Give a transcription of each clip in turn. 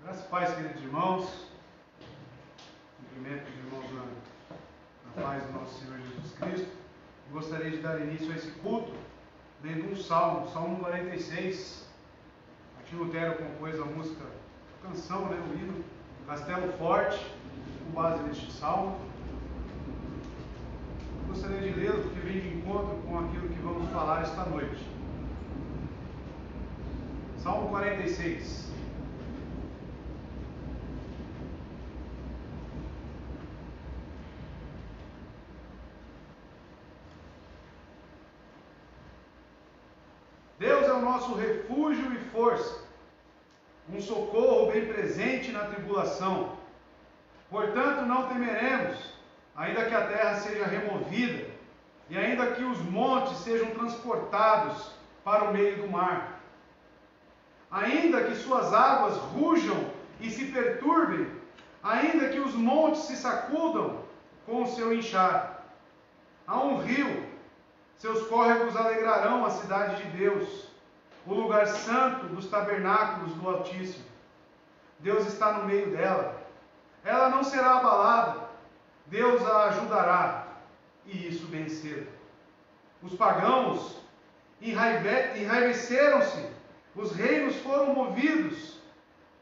Graças e paz, queridos irmãos. Cumprimento os irmãos na paz do nosso Senhor Jesus Cristo. Gostaria de dar início a esse culto lendo um salmo, Salmo 46. Martim Lutero compôs a música, a canção, o hino Castelo Forte, com base neste salmo. Gostaria de lê-lo porque vem de encontro com aquilo que vamos falar esta noite. Salmo 46. Deus é o nosso refúgio e força, um socorro bem presente na tribulação. Portanto, não temeremos, ainda que a terra seja removida, e ainda que os montes sejam transportados para o meio do mar. Ainda que suas águas rujam e se perturbem, ainda que os montes se sacudam com o seu enxar. Há um rio, seus córregos alegrarão a cidade de Deus, o lugar santo dos tabernáculos do Altíssimo. Deus está no meio dela. Ela não será abalada. Deus a ajudará, e isso bem cedo. Os pagãos enraiveceram-se, os reinos foram movidos.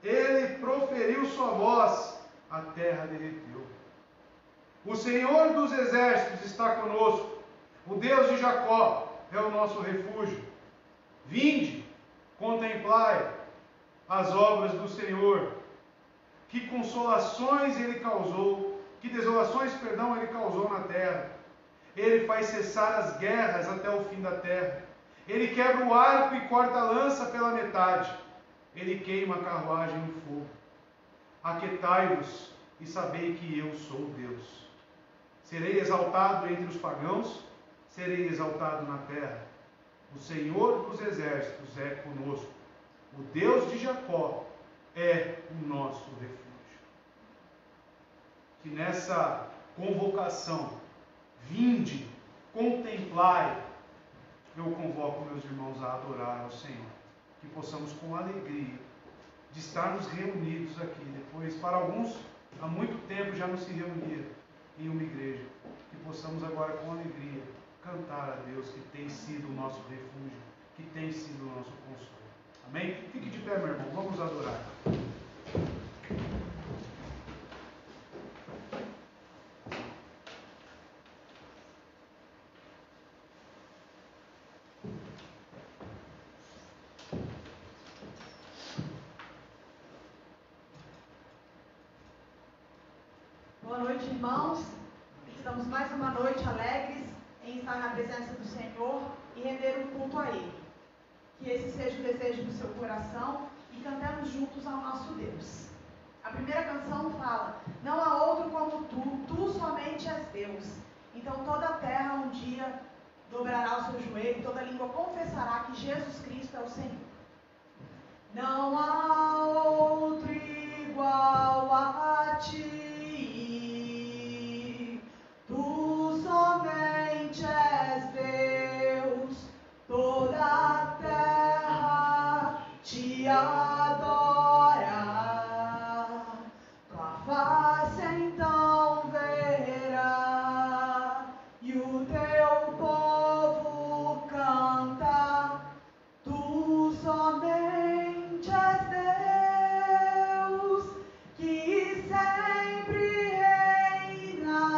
Ele proferiu sua voz, a terra derreteu. O Senhor dos exércitos está conosco. O Deus de Jacó é o nosso refúgio. Vinde, contemplai as obras do Senhor. Que consolações ele causou, que desolações, ele causou na terra. Ele faz cessar as guerras até o fim da terra. Ele quebra o arco e corta a lança pela metade. Ele queima a carruagem no fogo. Aquietai-vos e sabei que eu sou Deus. Serei exaltado entre os pagãos, serei exaltado na terra. O Senhor dos exércitos é conosco. O Deus de Jacó é o nosso refúgio. Que nessa convocação, vinde, contemplai, eu convoco meus irmãos a adorar ao Senhor. Que possamos com alegria de estarmos reunidos aqui. Depois, para alguns, há muito tempo já não se reunia em uma igreja. Que possamos agora com alegria cantar a Deus, que tem sido o nosso refúgio, que tem sido o nosso consolo. Amém? Fique de pé, meu irmão, vamos adorar. Boa noite, irmãos. Estamos mais uma noite alegres em estar na presença do Senhor e render um culto a Ele. Que esse seja o desejo do seu coração e cantemos juntos ao nosso Deus. A primeira canção fala: não há outro como tu somente és Deus. Então toda a terra um dia dobrará o seu joelho, toda língua confessará que Jesus Cristo é o Senhor. Não há outro igual a ti. Tu somente és Deus, toda a terra te adora, tua face então verá, e o teu povo canta, tu somente és Deus, que sempre reinará.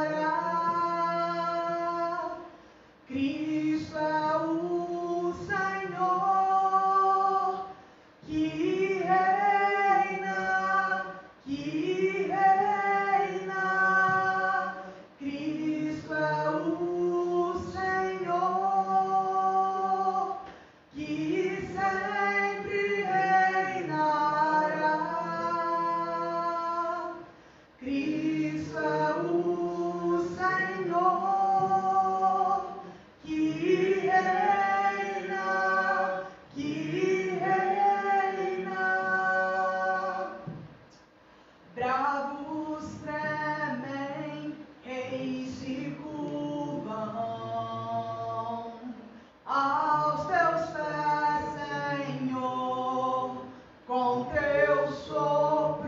Cristo é o Senhor, que reina, que reina. Cristo é o Senhor, que sempre reinará. Cristo é o Senhor, que reina, que reina. Bravos tremem, reis se curvam aos teus pés, Senhor, com teu sopro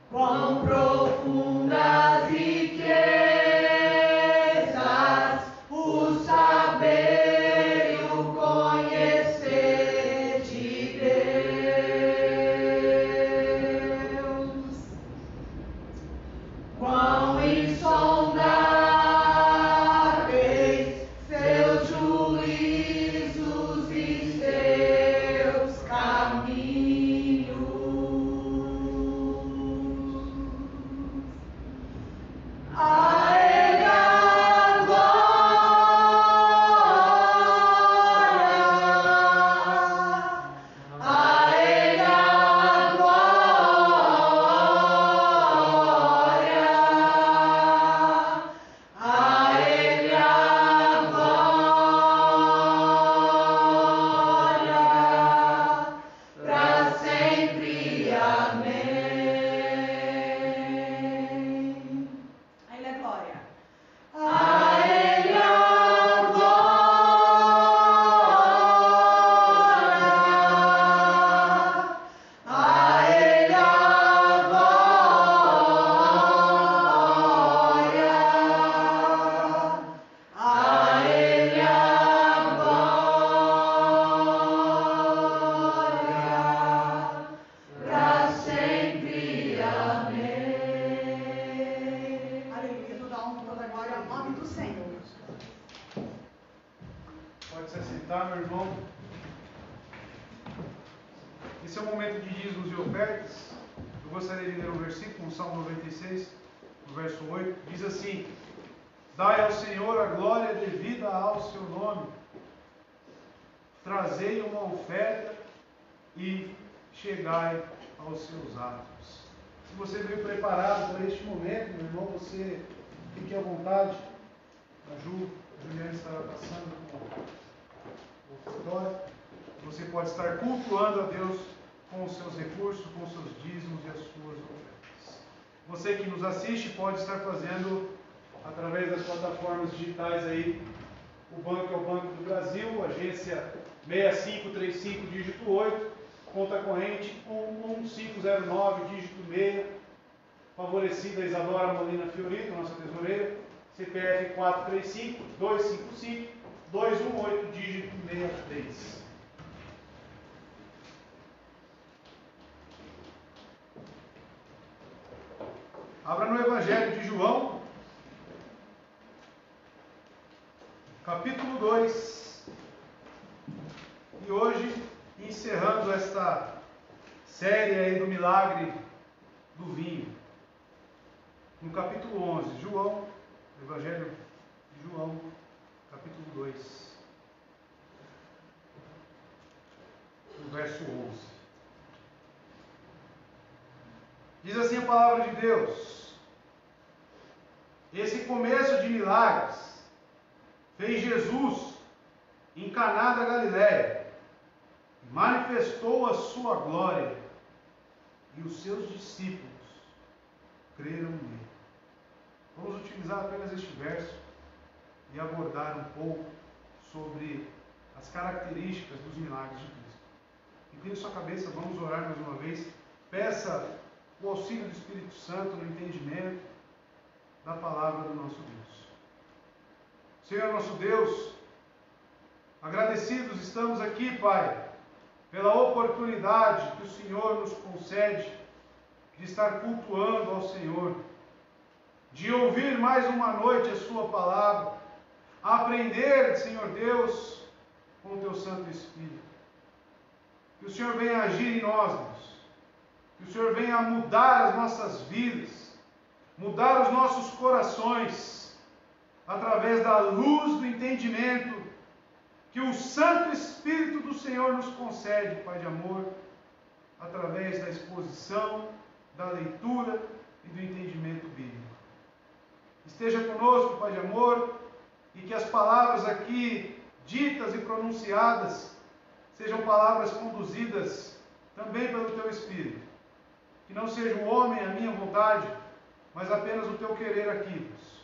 Quão profundas riquezas o saber e o conhecer de Deus. Quão insondáveis seus juízos e seus caminhos. A Ele a glória, a Ele a glória, a Ele a glória, para sempre. Amém. A Ele a glória. A Ele a glória. A Ele a glória. A Ele a glória. Para sempre. Amém. Aleluia. Toda honra, toda glória ao nome do Senhor. Pode se assentar, meu irmão. Esse é o momento de dízimos e ofertas. Eu gostaria de ler um versículo, no Salmo 96, no verso 8. Diz assim: Dai ao Senhor a glória devida ao seu nome. Trazei uma oferta e chegai aos seus atos. Se você veio preparado para este momento, meu irmão, você fique à vontade. A Juliana estará passando com o ofertório. Você pode estar cultuando a Deus com os seus recursos, com os seus dízimos e as suas ofertas. Você que nos assiste pode estar fazendo através das plataformas digitais aí. O banco é o Banco do Brasil, agência 6535, dígito 8, conta corrente 11509, dígito 6, favorecida Isadora Molina Fiorito, nossa tesoureira, CPF 435-255-218, dígito 63. Abra no Evangelho de João, capítulo 2. E hoje, encerrando esta série aí do milagre do vinho. No capítulo 11, João, Evangelho de João, capítulo 2, no verso 11. Diz assim a palavra de Deus: esse começo de milagres fez Jesus em Caná da Galileia, manifestou a sua glória, e os seus discípulos creram nele. Vamos utilizar apenas este verso e abordar um pouco sobre as características dos milagres de Cristo. Incline sua cabeça, vamos orar mais uma vez. Peça o auxílio do Espírito Santo no entendimento da palavra do nosso Deus. Senhor nosso Deus, agradecidos estamos aqui, Pai, pela oportunidade que o Senhor nos concede de estar cultuando ao Senhor, de ouvir mais uma noite a Sua palavra, aprender, Senhor Deus, com o Teu Santo Espírito. Que o Senhor venha agir em nós, Deus. Que o Senhor venha mudar as nossas vidas, mudar os nossos corações, através da luz do entendimento que o Santo Espírito do Senhor nos concede, Pai de amor, através da exposição, da leitura e do entendimento bíblico. Esteja conosco, Pai de amor, e que as palavras aqui ditas e pronunciadas sejam palavras conduzidas também pelo Teu Espírito. Que não seja o homem a minha vontade, mas apenas o Teu querer aqui, Deus.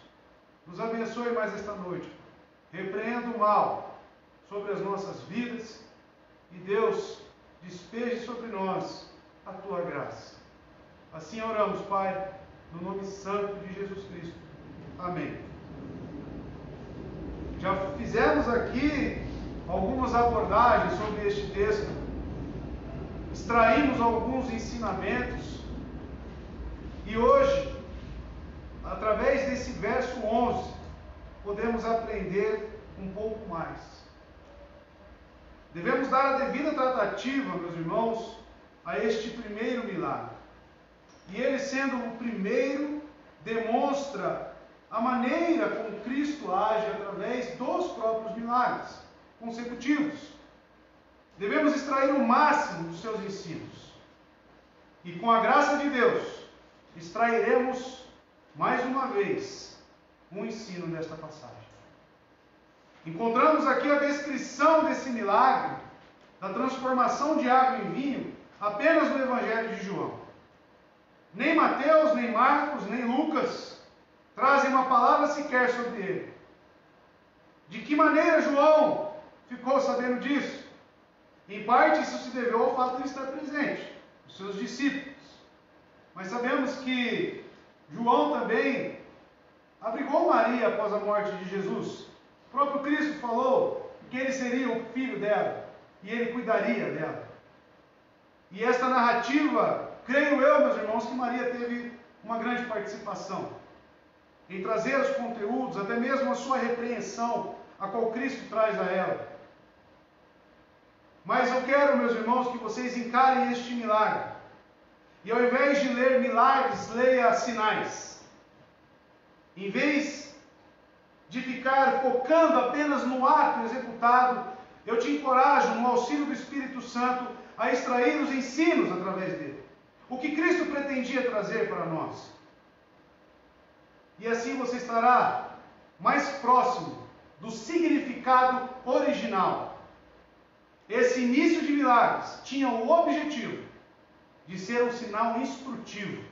Nos abençoe mais esta noite. Repreenda o mal sobre as nossas vidas e, Deus, despeje sobre nós a Tua graça. Assim oramos, Pai, no nome santo de Jesus Cristo. Amém. Já fizemos aqui algumas abordagens sobre este texto, extraímos alguns ensinamentos, e hoje, através desse verso 11, podemos aprender um pouco mais. Devemos dar a devida tratativa, meus irmãos, a este primeiro milagre. E ele, sendo o primeiro, demonstra a maneira como Cristo age através dos próprios milagres consecutivos. Devemos extrair o máximo dos seus ensinos. E com a graça de Deus, extrairemos mais uma vez um ensino desta passagem. Encontramos aqui a descrição desse milagre, da transformação de água em vinho, apenas no Evangelho de João. Nem Mateus, nem Marcos, nem Lucas trazem uma palavra sequer sobre ele. De que maneira João ficou sabendo disso? Em parte isso se deveu ao fato de estar presente, os seus discípulos. Mas sabemos que João também abrigou Maria após a morte de Jesus. O próprio Cristo falou que ele seria o filho dela e ele cuidaria dela. E esta narrativa, creio eu, meus irmãos, que Maria teve uma grande participação em trazer os conteúdos, até mesmo a sua repreensão, a qual Cristo traz a ela. Mas eu quero, meus irmãos, que vocês encarem este milagre. E ao invés de ler milagres, leia sinais. Em vez de ficar focando apenas no ato executado, eu te encorajo, no auxílio do Espírito Santo, a extrair os ensinos através dele. O que Cristo pretendia trazer para nós. E assim você estará mais próximo do significado original. Esse início de milagres tinha o objetivo de ser um sinal instrutivo,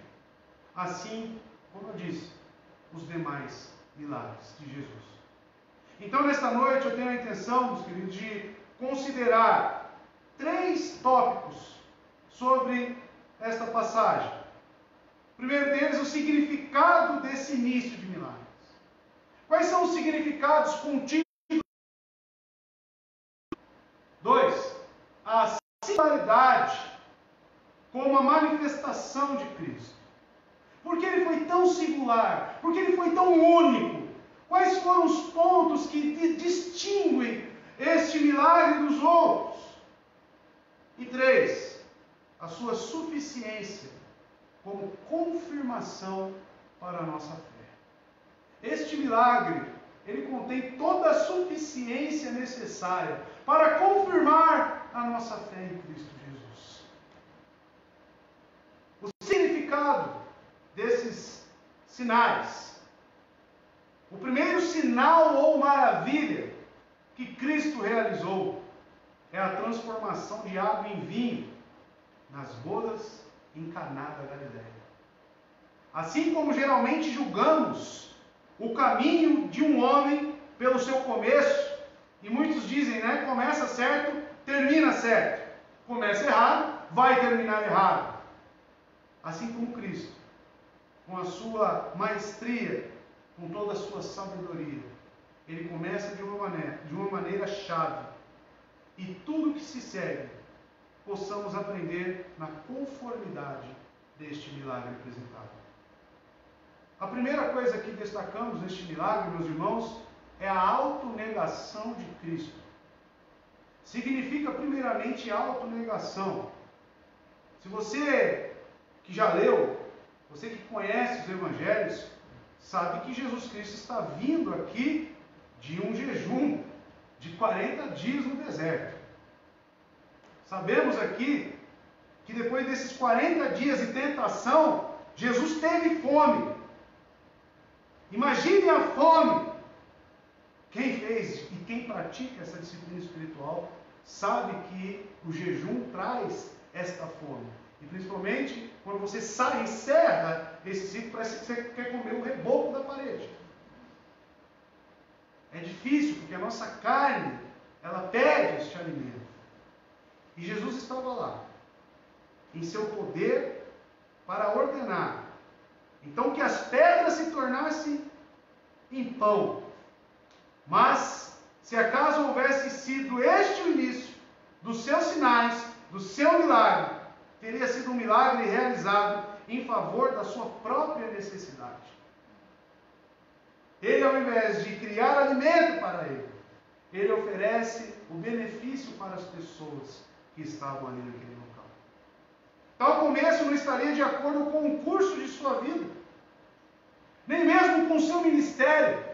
assim como eu disse, os demais milagres de Jesus. Então, nesta noite, eu tenho a intenção, meus queridos, de considerar 3 tópicos sobre esta passagem. O primeiro deles, o significado desse início de milagres. Quais são os significados contínuos? 2, a singularidade como a manifestação de Cristo. Por que ele foi tão singular? Por que ele foi tão único? Quais foram os pontos que distinguem este milagre dos outros? E 3, a sua suficiência como confirmação para a nossa fé. Este milagre, ele contém toda a suficiência necessária para confirmar a nossa fé em Cristo Jesus. O significado desses sinais. O primeiro sinal ou maravilha que Cristo realizou é a transformação de água em vinho nas bodas em Caná da Galileia. Assim como geralmente julgamos o caminho de um homem pelo seu começo, e muitos dizem, né, começa certo, termina certo. Começa errado, vai terminar errado. Assim como Cristo, com a sua maestria, com toda a sua sabedoria, ele começa de uma maneira chave. E tudo que se segue, possamos aprender na conformidade deste milagre apresentado. A primeira coisa que destacamos neste milagre, meus irmãos, é a autonegação de Cristo. Significa primeiramente autonegação. Se você que já leu, você que conhece os evangelhos, sabe que Jesus Cristo está vindo aqui de um jejum de 40 dias no deserto. Sabemos aqui que depois desses 40 dias de tentação, Jesus teve fome. Imagine a fome. Quem fez e quem pratica essa disciplina espiritual sabe que o jejum traz esta fome. E principalmente quando você sai, encerra esse ciclo, parece que você quer comer o reboco da parede. É difícil, porque a nossa carne, ela pede este alimento. E Jesus estava lá, em seu poder, para ordenar, então, que as pedras se tornassem em pão. Mas, se acaso houvesse sido este o início dos seus sinais, do seu milagre, teria sido um milagre realizado em favor da sua própria necessidade. Ele, ao invés de criar alimento para ele oferece o benefício para as pessoas que estavam ali naquele local. Tal começo não estaria de acordo com o curso de sua vida, nem mesmo com o seu ministério,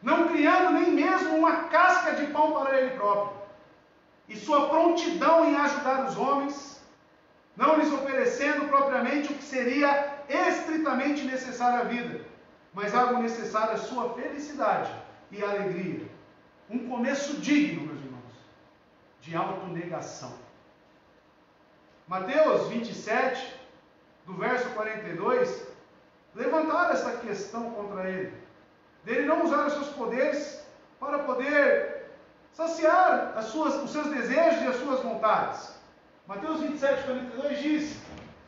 não criando nem mesmo uma casca de pão para ele próprio, e sua prontidão em ajudar os homens, não lhes oferecendo propriamente o que seria estritamente necessário à vida, mas algo necessário à sua felicidade e alegria. Um começo digno, meus irmãos, de autonegação. Mateus 27, do verso 42, levantaram essa questão contra ele, dele não usar os seus poderes para poder saciar os seus desejos e as suas vontades. Mateus 27, 42 diz: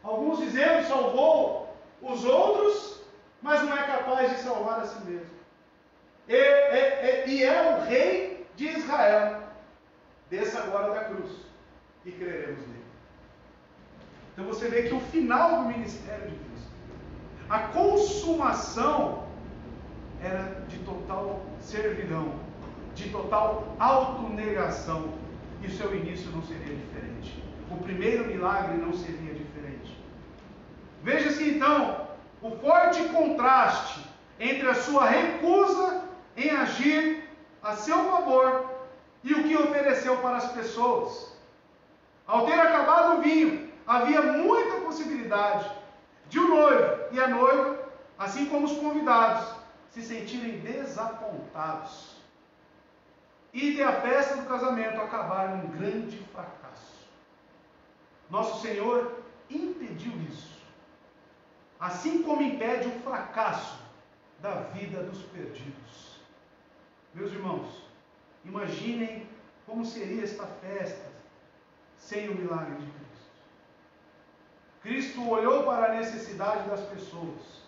alguns dizendo, salvou os outros, mas não é capaz de salvar a si mesmo. E é o rei de Israel. Desça agora da cruz e creremos nele. Então você vê que o final do ministério de Cristo, a consumação, era de total servidão, de total autonegação, e o seu início não seria diferente. O primeiro milagre não seria diferente. Veja-se então o forte contraste entre a sua recusa em agir a seu favor e o que ofereceu para as pessoas. Ao ter acabado o vinho, havia muita possibilidade de o noivo e a noiva, assim como os convidados, se sentirem desapontados e de a festa do casamento acabar em um grande fracasso. Nosso Senhor impediu isso, assim como impede o fracasso da vida dos perdidos. Meus irmãos, imaginem como seria esta festa sem o milagre de Cristo. Cristo olhou para a necessidade das pessoas.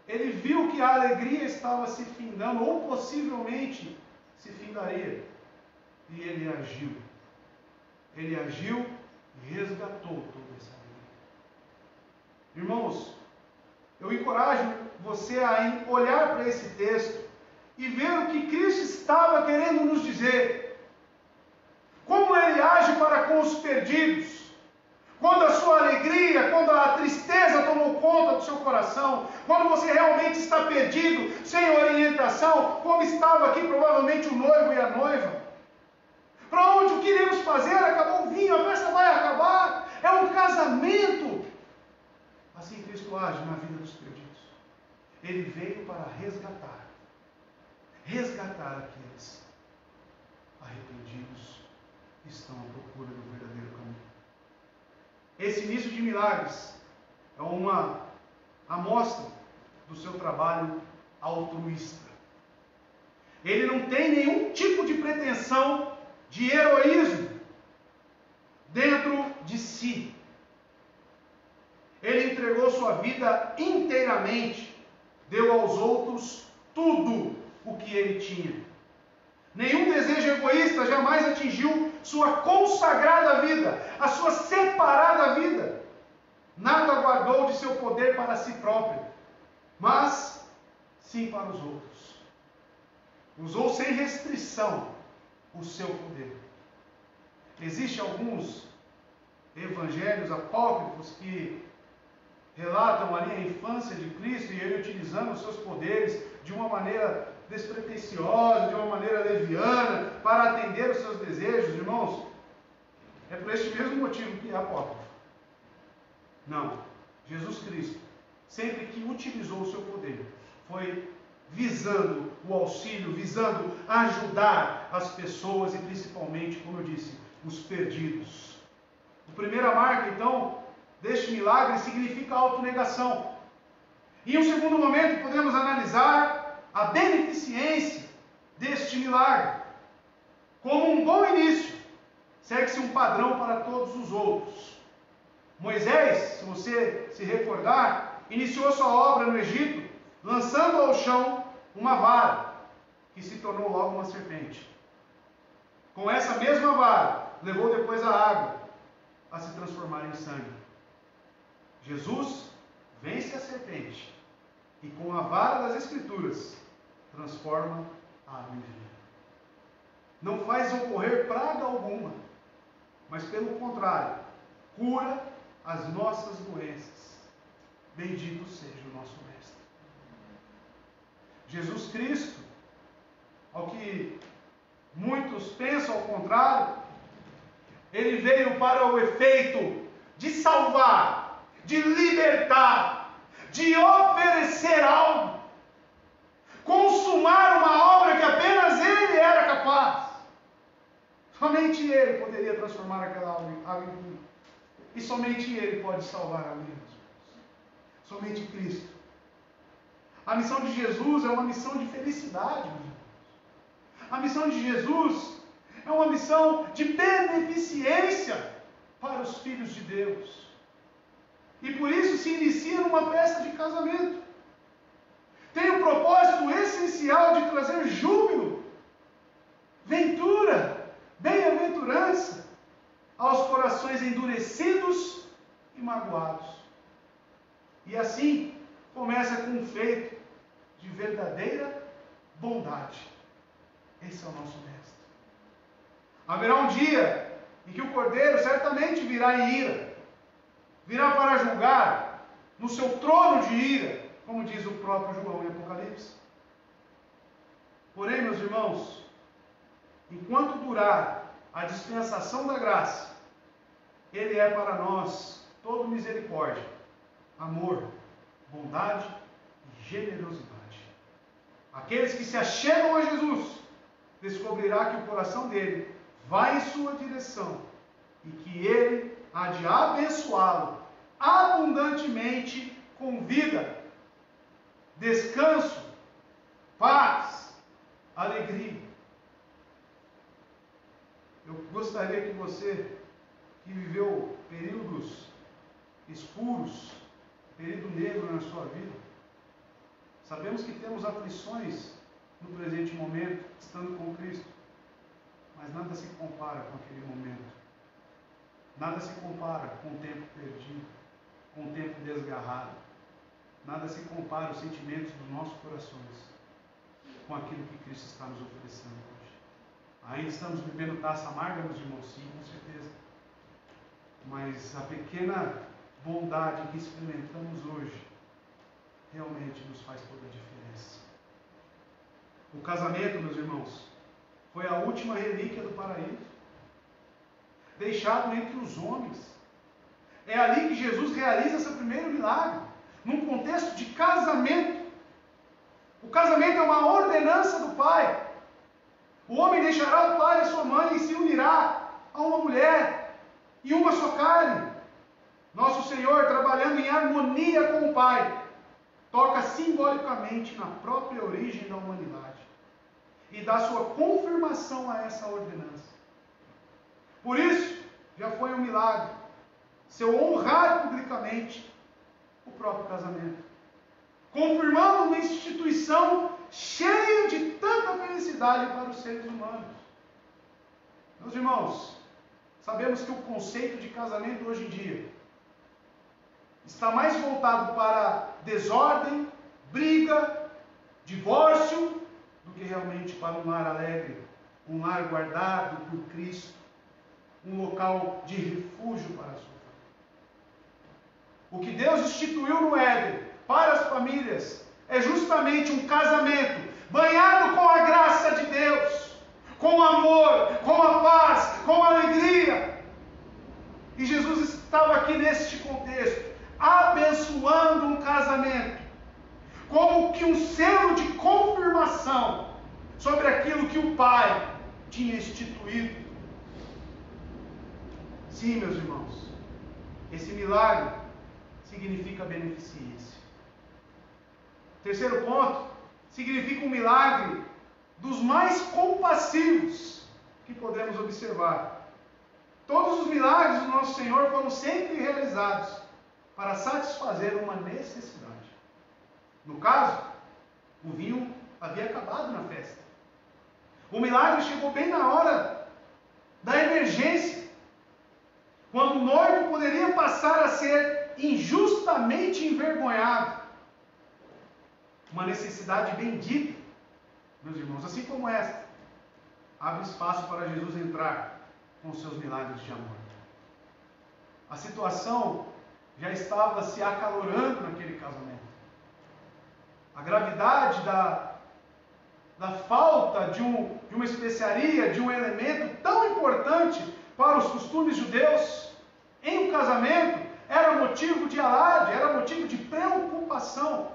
Ele viu que a alegria estava se findando, ou possivelmente se findaria. E ele agiu. Ele agiu e resgatou toda essa alegria. Irmãos, eu encorajo você a olhar para esse texto e ver o que Cristo estava querendo nos dizer. Como ele age para com os perdidos. Quando a sua alegria, quando a tristeza tomou conta do seu coração, quando você realmente está perdido, sem orientação, como estava aqui provavelmente o noivo e a noiva. Para onde o que iremos fazer? Acabou o vinho, a festa vai acabar, é um casamento. Assim Cristo age na vida dos perdidos. Ele veio para resgatar aqueles arrependidos que estão à procura do verdadeiro caminho. Esse início de milagres é uma amostra do seu trabalho altruísta. Ele não tem nenhum tipo de pretensão de heroísmo dentro de si. Ele entregou sua vida inteiramente, deu aos outros tudo o que ele tinha. Nenhum desejo egoísta jamais atingiu sua consagrada vida, a sua separada vida. Nada guardou de seu poder para si próprio, mas sim para os outros. Usou sem restrição o seu poder. Existem alguns evangelhos apócrifos que relatam ali a infância de Cristo e ele utilizando os seus poderes de uma maneira despretensiosa, de uma maneira leviana, para atender os seus desejos. Irmãos, é por este mesmo motivo que é apócrifo. Não, Jesus Cristo, sempre que utilizou o seu poder, foi visando o auxílio, visando ajudar as pessoas e principalmente, como eu disse, os perdidos. A primeira marca, então, deste milagre significa autonegação. E em um segundo momento podemos analisar a beneficência deste milagre. Como um bom início, segue-se um padrão para todos os outros. Moisés, se você se recordar, iniciou sua obra no Egito, lançando ao chão uma vara, que se tornou logo uma serpente. Com essa mesma vara, levou depois a água a se transformar em sangue. Jesus vence a serpente e com a vara das Escrituras transforma a água em vinho. Não faz ocorrer praga alguma, mas pelo contrário, cura as nossas doenças. Bendito seja o nosso Mestre. Jesus Cristo, ao que muitos pensam ao contrário, ele veio para o efeito de salvar, de libertar, de oferecer algo, consumar uma obra que apenas ele era capaz. Somente ele poderia transformar aquela água em vinho. E somente ele pode salvar a vida. Somente Cristo. A missão de Jesus é uma missão de felicidade, meus irmãos. A missão de Jesus é uma missão de beneficência para os filhos de Deus. E por isso se inicia numa festa de casamento. Tem o propósito essencial de trazer júbilo, ventura, bem-aventurança aos corações endurecidos e magoados. E assim começa com um feito de verdadeira bondade. Esse é o nosso Mestre. Haverá um dia em que o Cordeiro certamente virá em ira, virá para julgar no seu trono de ira, como diz o próprio João em Apocalipse. Porém, meus irmãos, enquanto durar a dispensação da graça, ele é para nós todo misericórdia, amor, bondade e generosidade. Aqueles que se achegam a Jesus descobrirá que o coração dele vai em sua direção e que ele há de abençoá-lo abundantemente com vida, descanso, paz, alegria. Eu gostaria que você, que viveu períodos escuros, período negro na sua vida, sabemos que temos aflições no presente momento, estando com Cristo, mas nada se compara com aquele momento. Nada se compara com o tempo perdido, com o tempo desgarrado. Nada se compara os sentimentos dos nossos corações com aquilo que Cristo está nos oferecendo hoje. Ainda estamos bebendo taça amarga, meus irmãos? Sim, com certeza. Mas a pequena bondade que experimentamos hoje realmente nos faz toda a diferença. O casamento, meus irmãos, foi a última relíquia do paraíso, deixado entre os homens. É ali que Jesus realiza seu primeiro milagre, num contexto de casamento. O casamento é uma ordenança do Pai. O homem deixará o pai e a sua mãe e se unirá a uma mulher, e uma só carne. Nosso Senhor, trabalhando em harmonia com o Pai, toca simbolicamente na própria origem da humanidade e dá sua confirmação a essa ordenança. Por isso, já foi um milagre seu honrar publicamente o próprio casamento, confirmando uma instituição cheia de tanta felicidade para os seres humanos. Meus irmãos, sabemos que o conceito de casamento hoje em dia está mais voltado para desordem, briga, divórcio, do que realmente para um lar alegre, um lar guardado por Cristo, um local de refúgio para a sua família. O que Deus instituiu no Éden para as famílias é justamente um casamento banhado com a graça de Deus, com amor, com a paz, com a alegria. E Jesus estava aqui neste contexto, abençoando um casamento, como que um selo de confirmação sobre aquilo que o Pai tinha instituído. Sim, meus irmãos, esse milagre significa beneficência. Terceiro ponto, significa um milagre dos mais compassivos que podemos observar. Todos os milagres do nosso Senhor foram sempre realizados para satisfazer uma necessidade. No caso, o vinho havia acabado na festa. O milagre chegou bem na hora da emergência, quando o noivo poderia passar a ser injustamente envergonhado. Uma necessidade bendita, meus irmãos, assim como esta, abre espaço para Jesus entrar com seus milagres de amor. A situação já estava se acalorando naquele casamento. A gravidade da falta de uma especiaria, de um elemento tão importante para os costumes judeus em um casamento, era motivo de alarde, era motivo de preocupação.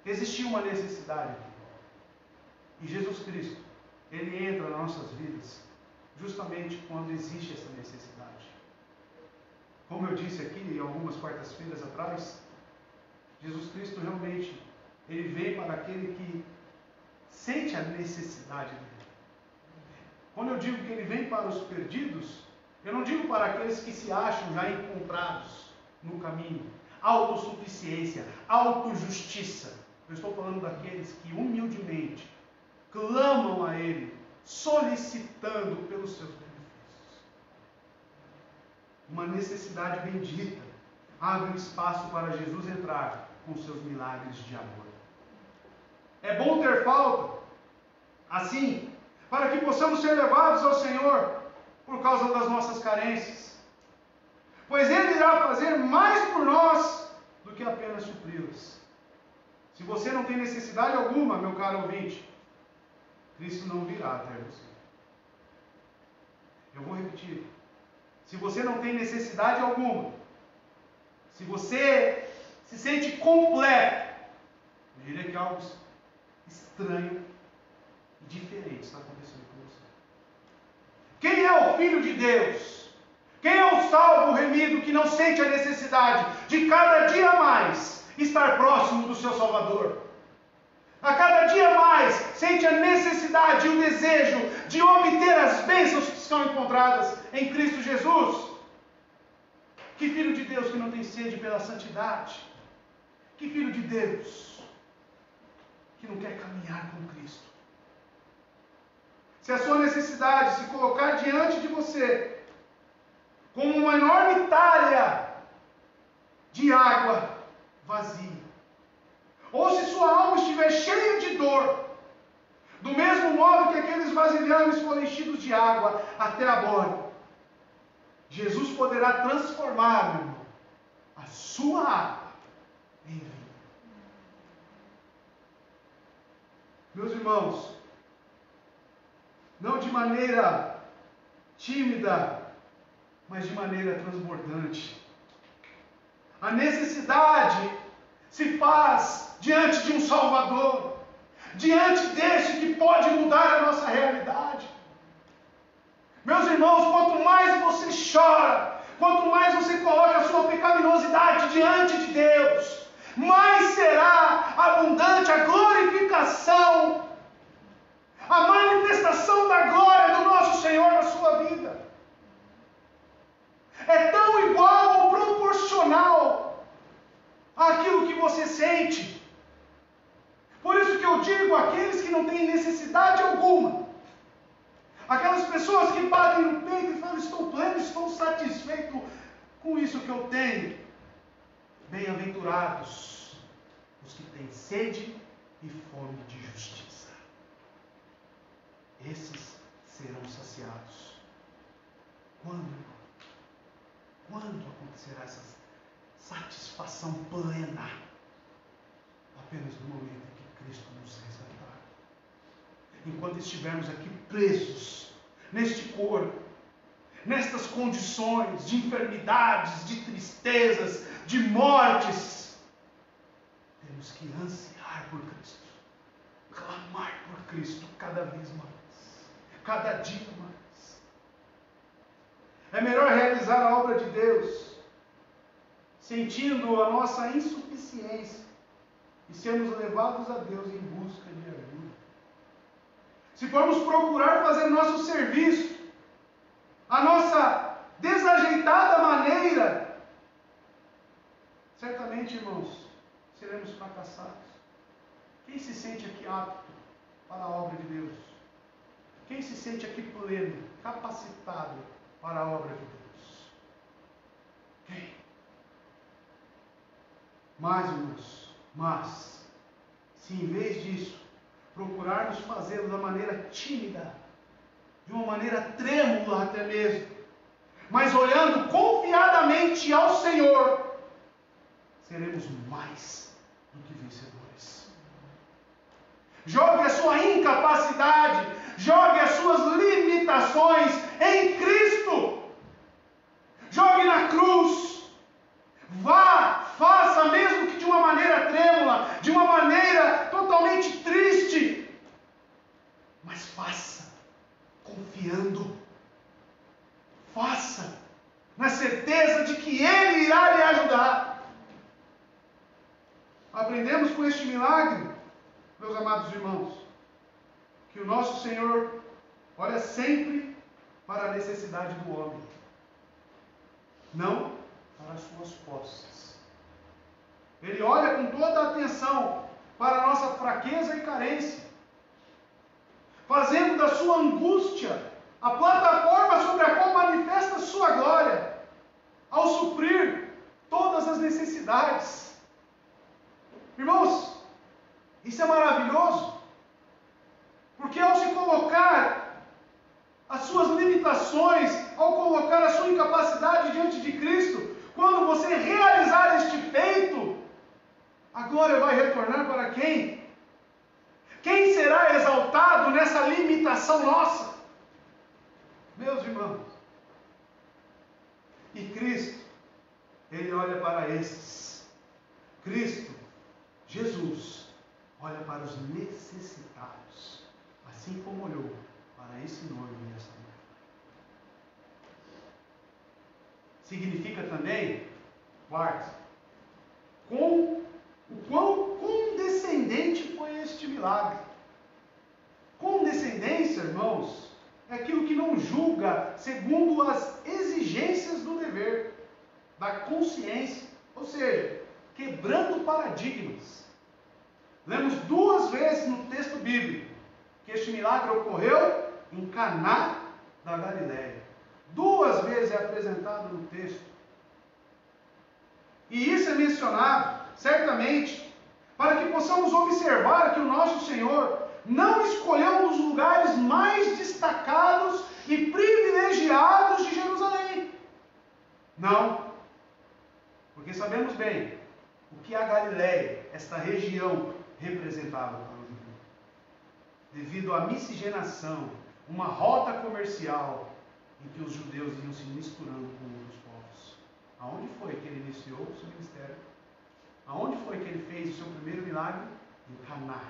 Existia uma necessidade aqui. E Jesus Cristo, Ele entra nas nossas vidas justamente quando existe essa necessidade. Como eu disse aqui algumas quartas-feiras atrás, Jesus Cristo realmente, Ele vem para aquele que sente a necessidade dele. Quando eu digo que Ele vem para os perdidos, eu não digo para aqueles que se acham já encontrados no caminho. Autossuficiência, autojustiça. Eu estou falando daqueles que humildemente clamam a Ele, solicitando pelos seus benefícios. Uma necessidade bendita abre um espaço para Jesus entrar com seus milagres de amor. É bom ter falta, assim, para que possamos ser levados ao Senhor por causa das nossas carências. Pois Ele irá fazer mais por nós do que apenas supri-las. Se você não tem necessidade alguma, meu caro ouvinte, Cristo não virá até você. Eu vou repetir. Se você não tem necessidade alguma, se você se sente completo, eu diria que algo estranho e diferente está acontecendo com você. Quem é o Filho de Deus? Quem é o salvo remido que não sente a necessidade de cada dia mais estar próximo do seu Salvador? A cada dia mais sente a necessidade e o desejo de obter as bênçãos que são encontradas em Cristo Jesus. Que filho de Deus que não tem sede pela santidade? Que filho de Deus que não quer caminhar com Cristo? Se a sua necessidade se colocar diante de você como uma enorme talha de água vazia, ou se sua alma estiver cheia de dor, do mesmo modo que aqueles vasilhames foram enchidos de água até a borda, Jesus poderá transformar, meu irmão, a sua água em vinho. Meus irmãos, não de maneira tímida, mas de maneira transbordante. A necessidade se faz diante de um Salvador, diante deste que pode mudar a nossa realidade. Meus irmãos, quanto mais você chora, quanto mais você coloca a sua pecaminosidade diante de Deus, mais será abundante a glorificação, a manifestação da glória do nosso Senhor na sua vida. É tão igual ou proporcional àquilo que você sente. Por isso que eu digo, aqueles que não têm necessidade alguma, aquelas pessoas que batem no peito e falam, estou pleno, estou satisfeito com isso que eu tenho. Bem-aventurados os que têm sede e fome de justiça. Esses serão saciados. Quando? Quando acontecerá essa satisfação plena? Apenas no momento em que Cristo nos resgatar. Enquanto estivermos aqui presos neste corpo, nestas condições de enfermidades, de tristezas, de mortes, temos que ansiar por Cristo, clamar por Cristo cada vez mais, cada dia mais. É melhor realizar a obra de Deus sentindo a nossa insuficiência e sermos levados a Deus em busca de ajuda. Se formos procurar fazer nosso serviço a nossa desajeitada maneira, certamente, irmãos, seremos fracassados. Quem se sente aqui apto para a obra de Deus? Quem se sente aqui pleno, capacitado para a obra de Deus? Quem? Mas, se em vez disso, procurarmos fazê-lo da maneira tímida, de uma maneira trêmula até mesmo, mas olhando confiadamente ao Senhor, seremos mais do que vencedores. Jogue a sua incapacidade, jogue as suas limitações em Cristo. Jogue na cruz. Vá, faça, mesmo que de uma maneira trêmula, de uma maneira totalmente triste, mas faça, confiando. Faça, na certeza de que Ele irá lhe ajudar. Aprendemos com este milagre, meus amados irmãos, que o nosso Senhor olha sempre para a necessidade do homem, não para as suas posses. Ele olha com toda a atenção para a nossa fraqueza e carência, fazendo da sua angústia a plataforma sobre a qual manifesta a sua glória, ao suprir todas as necessidades. Irmãos, isso é maravilhoso, porque ao se colocar as suas limitações, ao colocar a sua incapacidade diante de Cristo, quando você realizar este feito, a glória vai retornar para quem? Quem será exaltado nessa limitação nossa? Meus irmãos, e Cristo, Ele olha para esses. Cristo, Jesus, olha para os necessitados, assim como olhou para esse noivo e essa noiva. Significa também, quarto, o quão condescendente foi este milagre. Condescendência, irmãos, é aquilo que não julga segundo as exigências do dever, da consciência, ou seja, quebrando paradigmas. Lemos 2 vezes no texto bíblico que este milagre ocorreu em Caná da Galileia. 2 vezes é apresentado no texto. E isso é mencionado, certamente, para que possamos observar que o nosso Senhor não escolheu um dos lugares mais destacados e privilegiados de Jerusalém. Não. Porque sabemos bem o que a Galileia, esta região, representava para o judeu. Devido à miscigenação, uma rota comercial em que os judeus iam se misturando com outros povos. Aonde foi que ele iniciou o seu ministério? Aonde foi que ele fez o seu primeiro milagre? Em Caná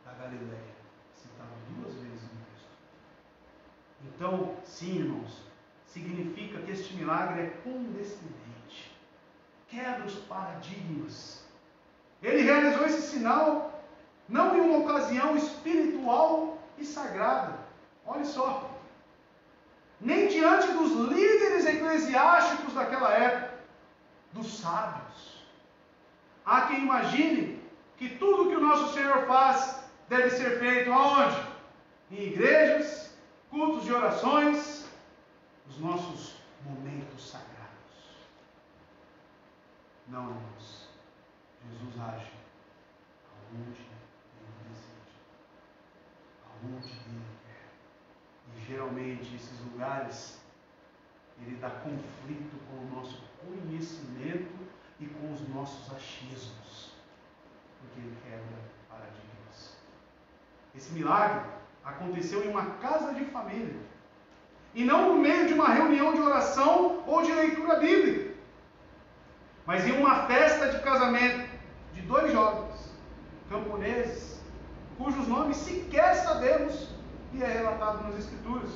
da Galileia. Citado 2 vezes no texto. Então, sim, irmãos, significa que este milagre é condescendente. Quebra os paradigmas. Ele realizou esse sinal não em uma ocasião espiritual e sagrada. Olha só. Nem diante dos líderes eclesiásticos daquela época, dos sábios. Há quem imagine que tudo que o nosso Senhor faz deve ser feito aonde? Em igrejas, cultos de orações, os nossos momentos sagrados. Não, irmãos. Jesus age aonde Ele deseja, aonde Ele quer. E geralmente esses lugares, Ele dá conflito com o nosso conhecimento e com os nossos achismos, porque Ele quebra paradigmas. Esse milagre aconteceu em uma casa de família, e não no meio de uma reunião de oração ou de leitura bíblica, mas em uma festa de casamento de 2 jovens camponeses, cujos nomes sequer sabemos e é relatado nas Escrituras.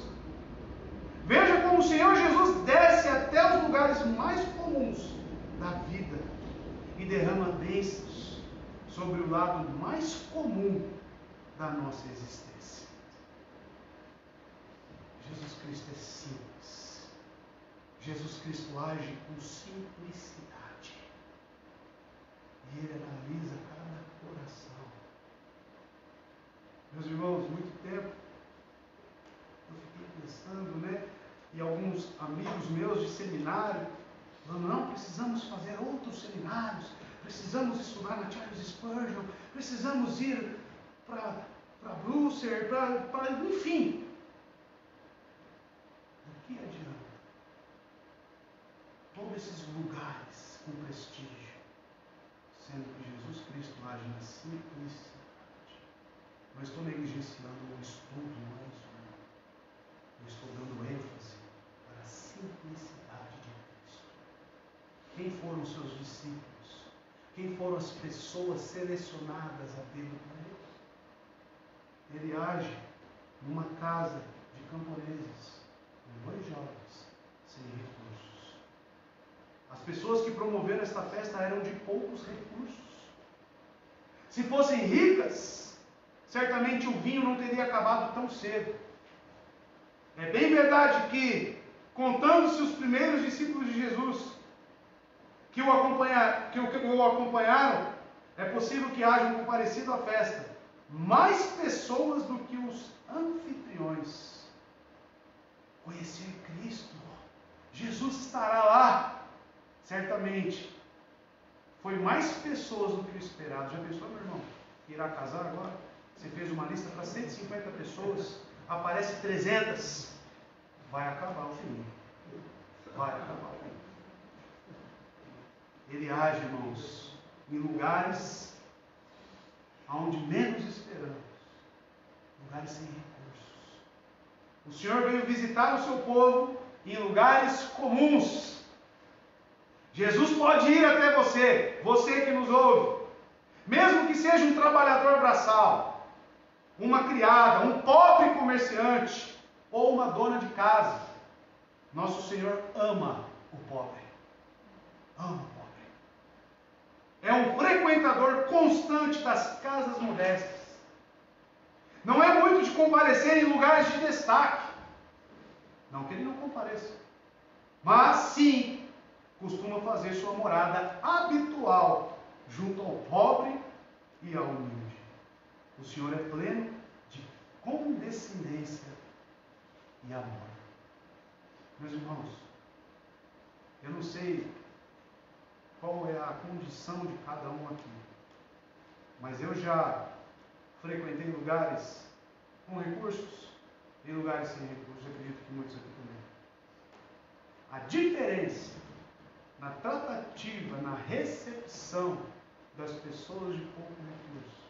Veja como o Senhor Jesus desce até os lugares mais comuns da vida e derrama bênçãos sobre o lado mais comum da nossa existência. Jesus Cristo é simples. Jesus Cristo age com simplicidade. E Ele analisa cada coração. Meus irmãos, muito tempo eu fiquei pensando, e alguns amigos meus de seminário, falando, não, precisamos fazer outros seminários, precisamos estudar na Charles Spurgeon, precisamos ir para Brewster, enfim. Do que adianta? Todos esses lugares com prestígio, sendo que Jesus Cristo age na simplicidade. Não estou negligenciando o estudo, não é isso, não. Eu estou dando ênfase para a simplicidade de Cristo. Quem foram os seus discípulos? Quem foram as pessoas selecionadas a dedo para ele? Ele age numa casa de camponeses, com 2 jovens, sem recursos. As pessoas que promoveram esta festa eram de poucos recursos. Se fossem ricas, certamente o vinho não teria acabado tão cedo. É bem verdade que, contando-se os primeiros discípulos de Jesus que o acompanharam, é possível que hajam comparecido à festa mais pessoas do que os anfitriões. Conhecer Cristo, Jesus estará lá, certamente. Foi mais pessoas do que o esperado. Já pensou, meu irmão? Irá casar agora? Você fez uma lista para 150 pessoas, aparece 300. Vai acabar o fim. Vai acabar o fim. Ele age, irmãos, em lugares onde menos esperamos. Lugares sem recursos. O Senhor veio visitar o seu povo em lugares comuns. Jesus pode ir até você, você que nos ouve, mesmo que seja um trabalhador braçal, uma criada, um pobre comerciante ou uma dona de casa. Nosso Senhor ama o pobre. Ama o pobre. É um frequentador constante das casas modestas. Não é muito de comparecer em lugares de destaque. Não que ele não compareça. Mas sim, costuma fazer sua morada habitual junto ao pobre e ao humilde. O Senhor é pleno de condescendência e amor. Meus irmãos, eu não sei qual é a condição de cada um aqui, mas eu já frequentei lugares com recursos e lugares sem recursos. Eu acredito que muitos aqui também. A diferença na tratativa, na recepção das pessoas de pouco recurso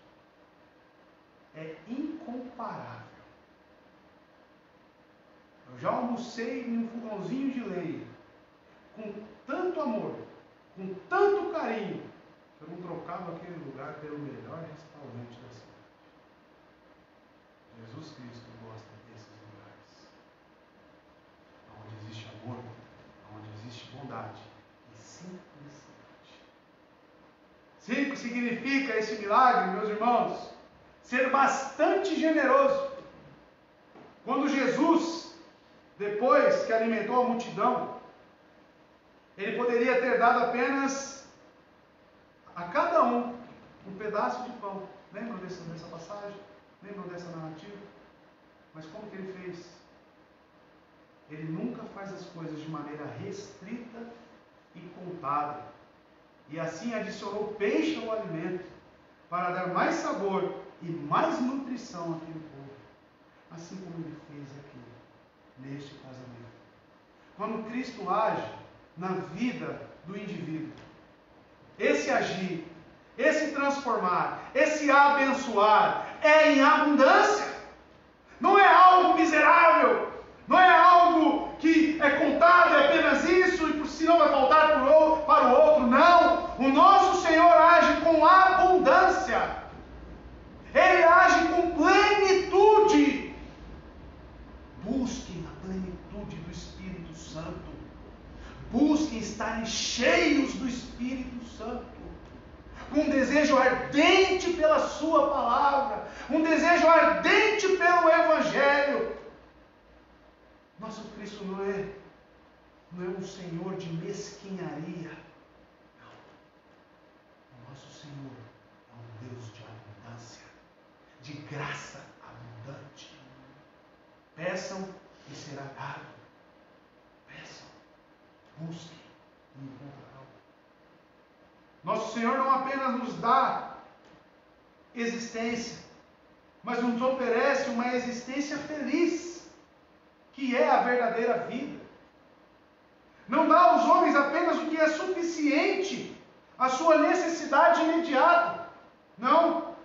é incomparável. Eu já almocei em um fogãozinho de lenha com tanto amor, com tanto carinho, que eu não trocava aquele lugar pelo melhor restaurante da cidade. Jesus Cristo gosta desses lugares, onde existe amor, onde existe bondade e simplicidade. Sim, significa esse milagre, meus irmãos, ser bastante generoso. Quando Jesus, depois que alimentou a multidão, ele poderia ter dado apenas a cada um pedaço de pão. Lembram dessa passagem? Lembram dessa narrativa? Mas como que ele fez? Ele nunca faz as coisas de maneira restrita e contada. E assim adicionou peixe ao alimento, para dar mais sabor e mais nutrição àquele povo. Assim como ele fez aqui, neste casamento. Quando Cristo age na vida do indivíduo, esse agir, esse transformar, esse abençoar, é em abundância. Não é algo miserável, não é algo que é contado, é apenas isso, e senão vai voltar para o outro. Não, o nosso Senhor age com abundância. Ele age com plenitude. Busquem a plenitude do Espírito Santo. Busquem estarem cheios do Espírito Santo, com um desejo ardente pela sua palavra, um desejo ardente pelo Evangelho. Nosso Cristo não é um Senhor de mesquinharia. Não. O nosso Senhor é um Deus de abundância, de graça abundante. Peçam e será dado. Peçam, busquem e encontrarão. Nosso Senhor não apenas nos dá existência, mas nos oferece uma existência feliz, que é a verdadeira vida. Não dá aos homens apenas o que é suficiente, a sua necessidade imediata. Não.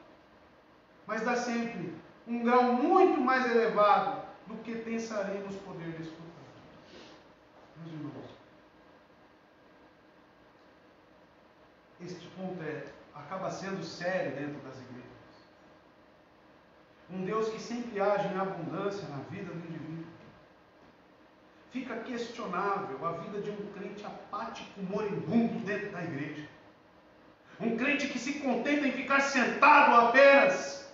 Mas dá sempre um grau muito mais elevado do que pensaremos poder desfrutar. Meus irmãos, este ponto acaba sendo sério dentro das igrejas. Um Deus que sempre age em abundância na vida do indivíduo. Fica questionável a vida de um crente apático, moribundo dentro da igreja. Um crente que se contenta em ficar sentado apenas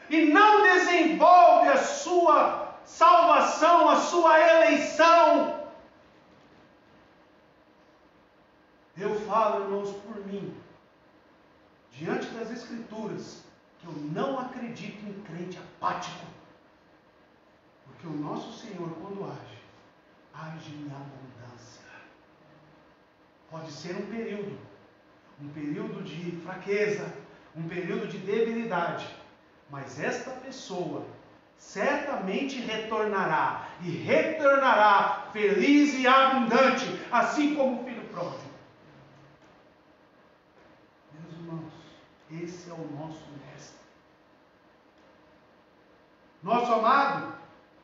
e não desenvolve a sua salvação, a sua eleição. Eu falo, irmãos, por mim, diante das Escrituras, que eu não acredito em crente apático. Porque o nosso Senhor, quando age em abundância. Pode ser um período de fraqueza, um período de debilidade, mas esta pessoa certamente retornará, e retornará feliz e abundante, assim como o filho pródigo. Meus irmãos, esse é o nosso mestre. Nosso amado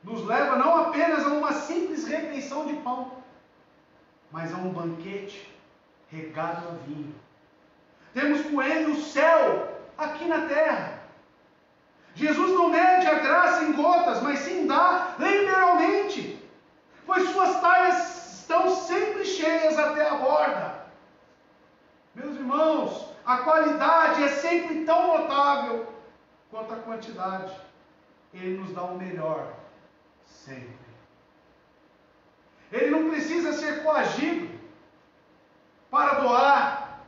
nos leva não apenas a uma simples refeição de pão, mas a um banquete regado a vinho. Temos com ele o céu aqui na terra. Jesus não mede a graça em gotas, mas sim dá literalmente, pois suas talhas estão sempre cheias até a borda. Meus irmãos, a qualidade é sempre tão notável quanto a quantidade. Ele nos dá o melhor, sempre. Ele não precisa ser coagido para doar.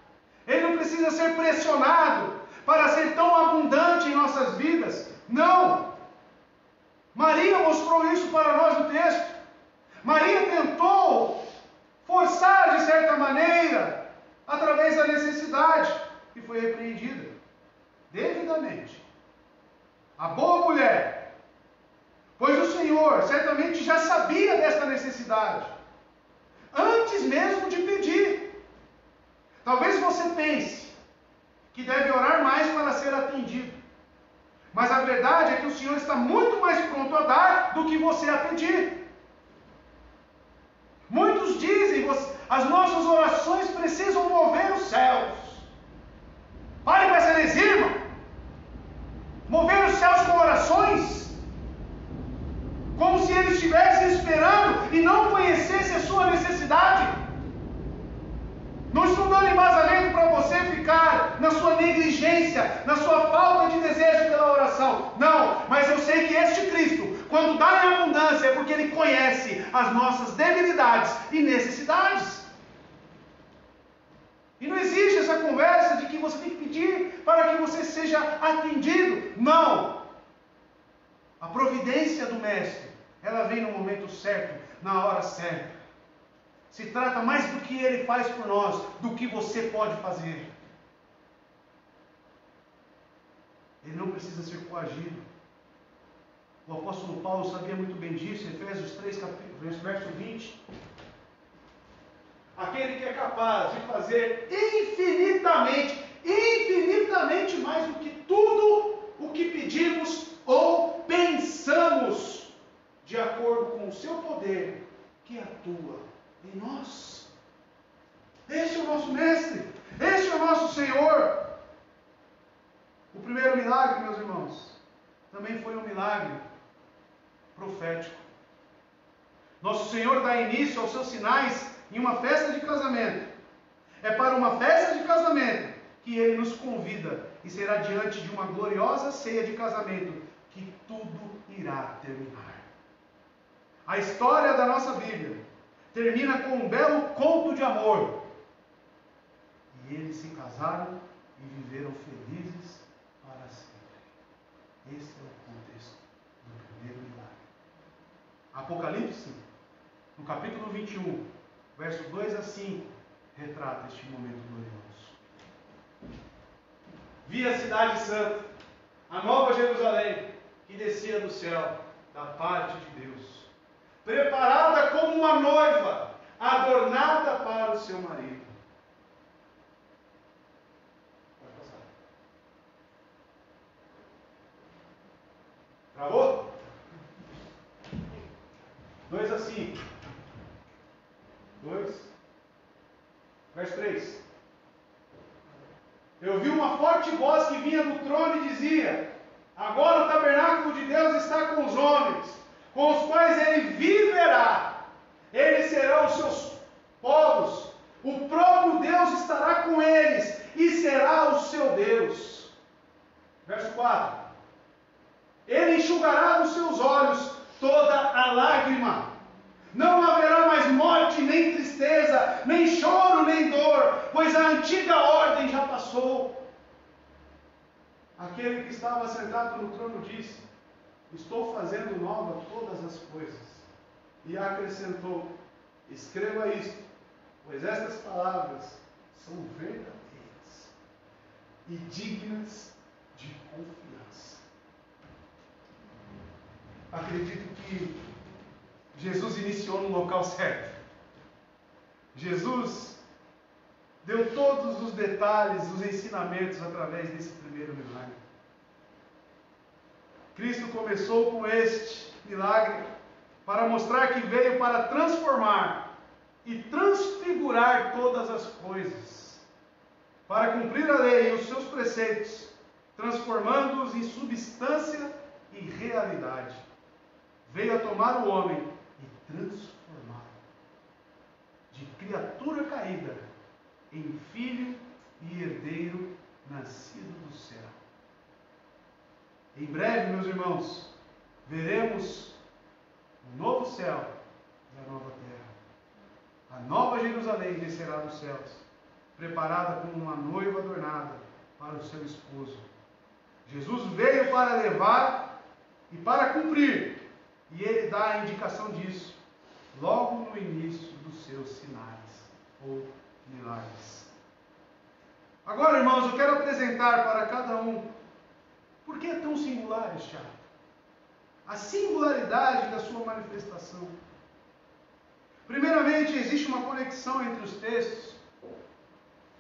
Ele não precisa ser pressionado para ser tão abundante em nossas vidas. Não! Maria mostrou isso para nós no texto. Maria tentou forçar de certa maneira, através da necessidade, e foi repreendida devidamente. A boa mulher, pois o Senhor certamente já sabia desta necessidade, antes mesmo de pedir. Talvez você pense que deve orar mais para ser atendido, mas a verdade é que o Senhor está muito mais pronto a dar do que você a pedir. Muitos dizem, as nossas orações precisam mover os céus. Pare com essa heresia, irmão. Mover os céus com orações, como se ele estivesse esperando e não conhecesse a sua necessidade. Não estou dando embasamento para você ficar na sua negligência, na sua falta de desejo pela oração. Não, mas eu sei que este Cristo, quando dá em abundância, é porque Ele conhece as nossas debilidades e necessidades. E não existe essa conversa de que você tem que pedir para que você seja atendido. Não! A providência do Mestre, ela vem no momento certo, na hora certa. Se trata mais do que Ele faz por nós, do que você pode fazer. Ele não precisa ser coagido. O apóstolo Paulo sabia muito bem disso, Efésios 3, verso 20. Aquele que é capaz de fazer infinitamente mais do que tudo o que pedimos ou pensamos, de acordo com o seu poder que atua em nós. Este é o nosso Mestre, este é o nosso Senhor. O primeiro milagre, meus irmãos, também foi um milagre profético. Nosso Senhor dá início aos seus sinais em uma festa de casamento. É para uma festa de casamento que Ele nos convida, e será diante de uma gloriosa ceia de casamento que tudo irá terminar. A história da nossa Bíblia termina com um belo conto de amor. E eles se casaram e viveram felizes para sempre. Esse é o contexto do primeiro milagre. Apocalipse, no capítulo 21, versos 2 a 5, retrata este momento glorioso. Vi a cidade santa, a nova Jerusalém, que descia do céu, da parte de Deus, preparada como uma noiva, adornada para o seu marido. Pode passar. Travou? 2 a 5. 2. Verso 3. Eu vi uma forte voz que vinha do trono e dizia: agora o tabernáculo de Deus está com os homens, com os quais ele viverá. Eles serão os seus povos. O próprio Deus estará com eles e será o seu Deus. Verso 4. Ele enxugará dos seus olhos toda a lágrima. Não haverá mais morte, nem tristeza, nem choro, nem dor, pois a antiga ordem já passou. Aquele que estava sentado no trono disse: estou fazendo nova todas as coisas. E acrescentou: escreva isto, pois estas palavras são verdadeiras e dignas de confiança. Acredito que Jesus iniciou no local certo. Jesus deu todos os detalhes, os ensinamentos através desse primeiro milagre. Cristo começou com este milagre para mostrar que veio para transformar e transfigurar todas as coisas, para cumprir a lei e os seus preceitos, transformando-os em substância e realidade. Veio a tomar o homem e transformá-lo de criatura caída em filho e herdeiro nascido do céu. Em breve, meus irmãos, veremos o novo céu e a nova terra. A nova Jerusalém descerá dos céus, preparada como uma noiva adornada para o seu esposo. Jesus veio para levar e para cumprir, e ele dá a indicação disso logo no início dos seus sinais ou milagres. Agora, irmãos, eu quero apresentar para cada um por que é tão singular este ato, a singularidade da sua manifestação. Primeiramente, existe uma conexão entre os textos,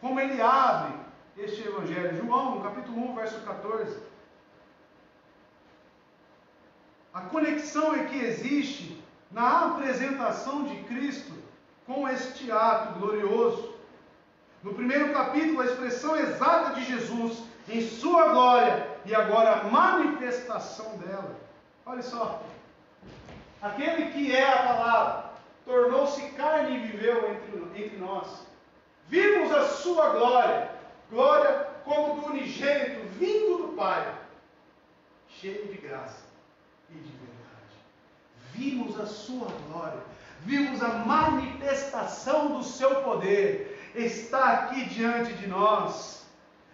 como ele abre este evangelho. João, no capítulo 1, verso 14. A conexão é que existe na apresentação de Cristo com este ato glorioso. No primeiro capítulo, a expressão exata de Jesus em sua glória e agora a manifestação dela. Olha só. Aquele que é a palavra tornou-se carne e viveu entre nós. Vimos a sua glória, glória como do unigênito vindo do Pai, cheio de graça e de verdade. Vimos a sua glória, vimos a manifestação do seu poder, está aqui diante de nós.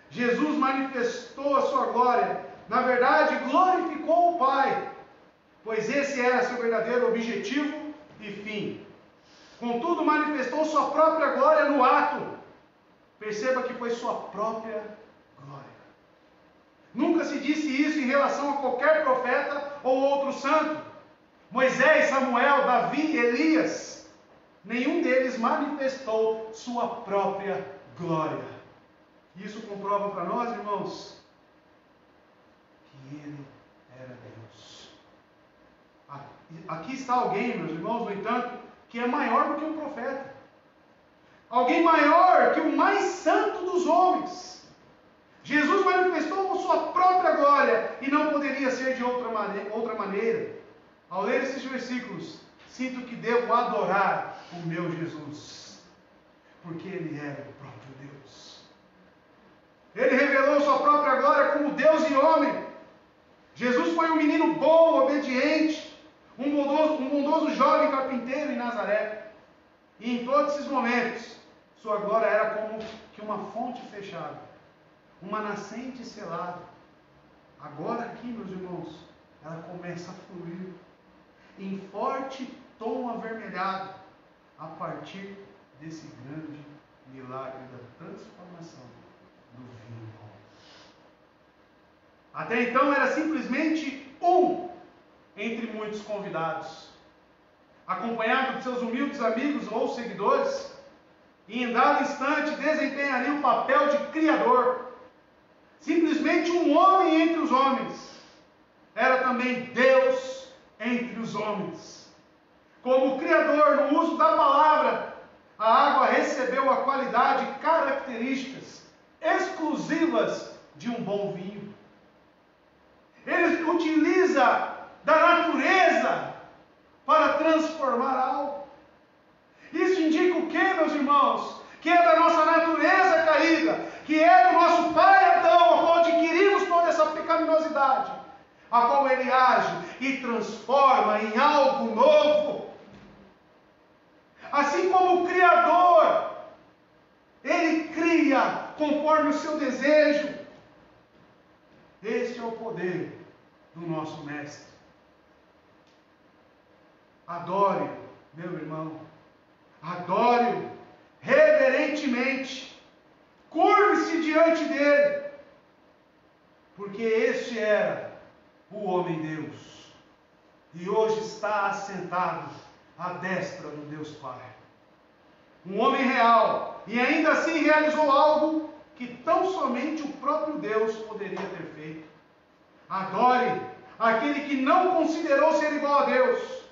Jesus manifestou a sua glória, na verdade glorificou o Pai, pois esse era seu verdadeiro objetivo e fim. Contudo, manifestou sua própria glória no ato. Perceba que foi sua própria glória. Nunca se disse isso em relação a qualquer profeta ou outro santo. Moisés, Samuel, Davi, Elias, nenhum deles manifestou sua própria glória. Isso comprova para nós, irmãos, que ele era Deus. Aqui está alguém, meus irmãos, no entanto, que é maior do que um profeta. Alguém maior que o mais santo dos homens. Jesus manifestou sua própria glória e não poderia ser de outra maneira. Ao ler esses versículos, sinto que devo adorar o meu Jesus, porque ele era o próprio Deus. Ele revelou sua própria glória como Deus e homem. Jesus foi um menino bom, obediente, um bondoso jovem carpinteiro em Nazaré. E em todos esses momentos, sua glória era como que uma fonte fechada, uma nascente selada. Agora aqui, meus irmãos, ela começa a fluir em forte tom avermelhado, a partir desse grande milagre da transformação do vinho bom. Até então era simplesmente um entre muitos convidados, acompanhado de seus humildes amigos ou seguidores, e em dado instante desempenharia o papel de criador. Simplesmente um homem entre os homens. Era também Deus entre os homens. Como criador, no uso da palavra, a água recebeu a qualidade e características exclusivas de um bom vinho. Ele utiliza da natureza para transformar algo. Isso indica o que, meus irmãos? Que é da nossa natureza caída, que é do nosso pai Adão, ao qual adquirimos toda essa pecaminosidade, a qual ele age e transforma em algo novo. Assim como o Criador, ele cria conforme o seu desejo. Este é o poder do nosso Mestre. Adore-o, meu irmão. Adore-o reverentemente. Curve-se diante dele. Porque este era o homem-Deus. E hoje está assentado à destra do Deus Pai. Um homem real. E ainda assim realizou algo que tão somente o próprio Deus poderia ter feito. Adore aquele que não considerou ser igual a Deus,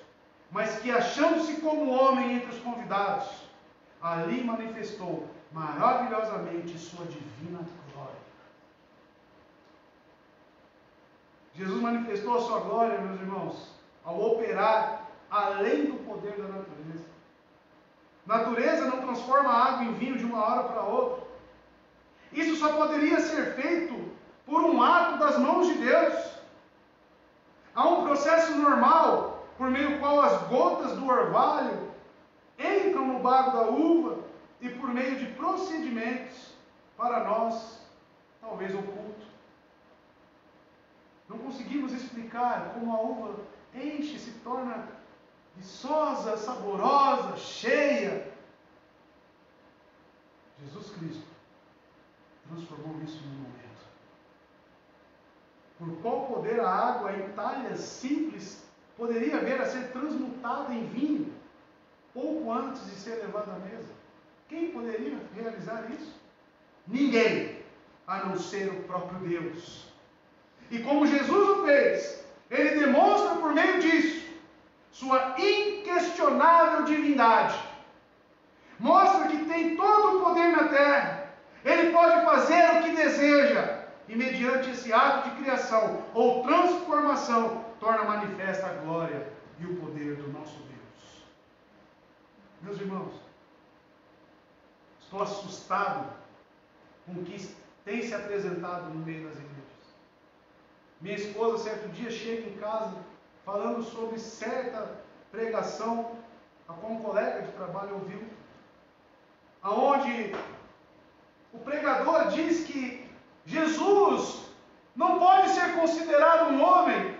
mas que, achando-se como homem entre os convidados, ali manifestou maravilhosamente sua divina glória. Jesus manifestou a sua glória, meus irmãos, ao operar além do poder da natureza. Natureza não transforma a água em vinho de uma hora para outra. Isso só poderia ser feito por um ato das mãos de Deus. Há um processo normal por meio do qual as gotas do orvalho entram no bago da uva e por meio de procedimentos para nós, talvez ocultos. Não conseguimos explicar como a uva enche, se torna viçosa, saborosa, cheia. Jesus Cristo transformou isso num momento. Por qual poder a água em talhas simples poderia vir a ser transmutada em vinho, pouco antes de ser levada à mesa? Quem poderia realizar isso? Ninguém, a não ser o próprio Deus. E como Jesus o fez, ele demonstra por meio disso sua inquestionável divindade. Mostra que tem todo o poder na terra. Ele pode fazer o que deseja. E mediante esse ato de criação ou transformação, torna manifesta a glória e o poder do nosso Deus. Meus irmãos, estou assustado com o que tem se apresentado no meio das igrejas. Minha esposa, certo dia, chega em casa falando sobre certa pregação a qual um colega de trabalho ouviu, aonde o pregador diz que Jesus não pode ser considerado um homem.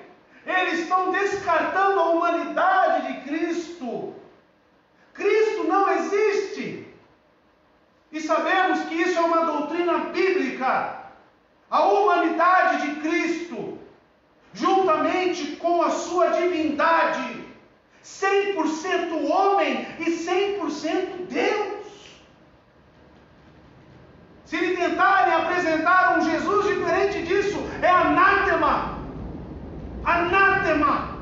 Eles estão descartando a humanidade de Cristo. Cristo não existe. E sabemos que isso é uma doutrina bíblica. A humanidade de Cristo, juntamente com a sua divindade, 100% homem e 100% Deus. Se lhe tentarem apresentar um Jesus diferente disso, é anátema. Anátema.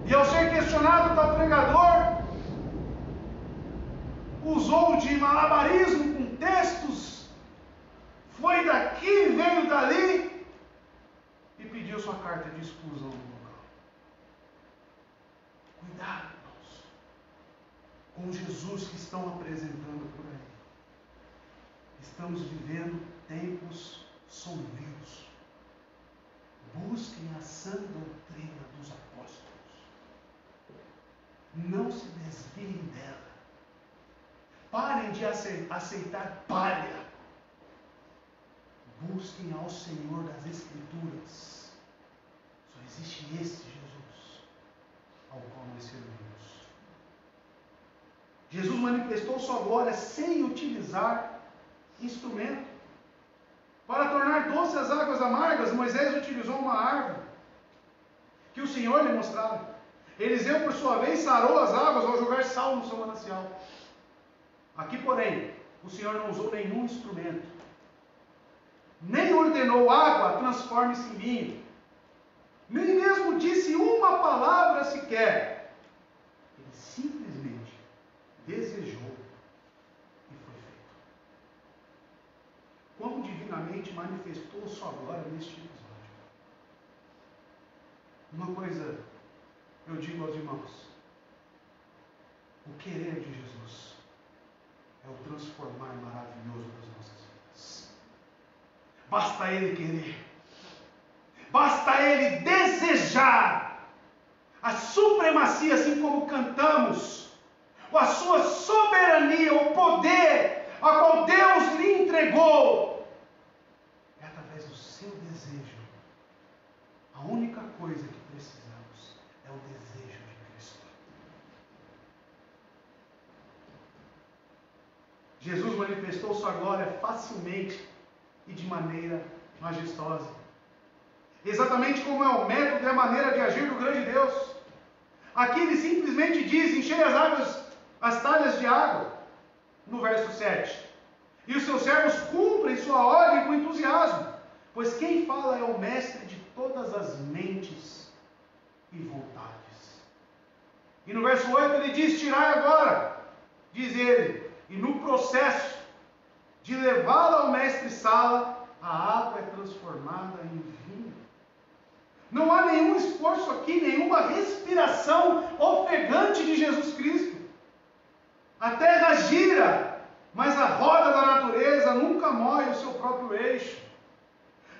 E ao ser questionado, tal pregador usou de malabarismo com textos, foi daqui, veio dali, e pediu sua carta de exclusão do local. Cuidado, irmãos, com Jesus que estão apresentando por aí. Estamos vivendo tempos sombrios. Busquem a sã doutrina dos apóstolos. Não se desviem dela. de aceitar palha. Busquem ao Senhor das Escrituras. Só existe esse Jesus ao qual nós servimos. Jesus manifestou sua glória sem utilizar instrumento. Para tornar doces as águas amargas, Moisés utilizou uma árvore que o Senhor lhe mostrava. Eliseu, por sua vez, sarou as águas ao jogar sal no seu manancial. Aqui, porém, o Senhor não usou nenhum instrumento, nem ordenou água transforme-se em vinho, nem mesmo disse uma palavra sequer. Ele simplesmente desejou e foi feito. Como divinamente manifestou sua glória neste episódio. Uma coisa eu digo aos irmãos: o querer de Jesus é o transformar maravilhoso das nossas vidas. Basta Ele querer, basta Ele desejar a supremacia, assim como cantamos, a sua soberania, o poder a qual Deus lhe entregou. É através do seu desejo. A única coisa que precisamos é o desejo de Cristo. Jesus manifestou sua glória facilmente e de maneira majestosa. Exatamente como é o método e a maneira de agir do grande Deus. Aqui ele simplesmente diz: enchei as águas, as talhas de água, no verso 7. E os seus servos cumprem sua ordem com entusiasmo, pois quem fala é o mestre de todas as mentes e vontades. E no verso 8 ele diz: tirai agora, diz ele, e no processo de levá-la ao mestre-sala, a água é transformada em vinho. Não há nenhum esforço aqui, nenhuma respiração ofegante de Jesus Cristo. A terra gira, mas a roda da natureza nunca morre o seu próprio eixo.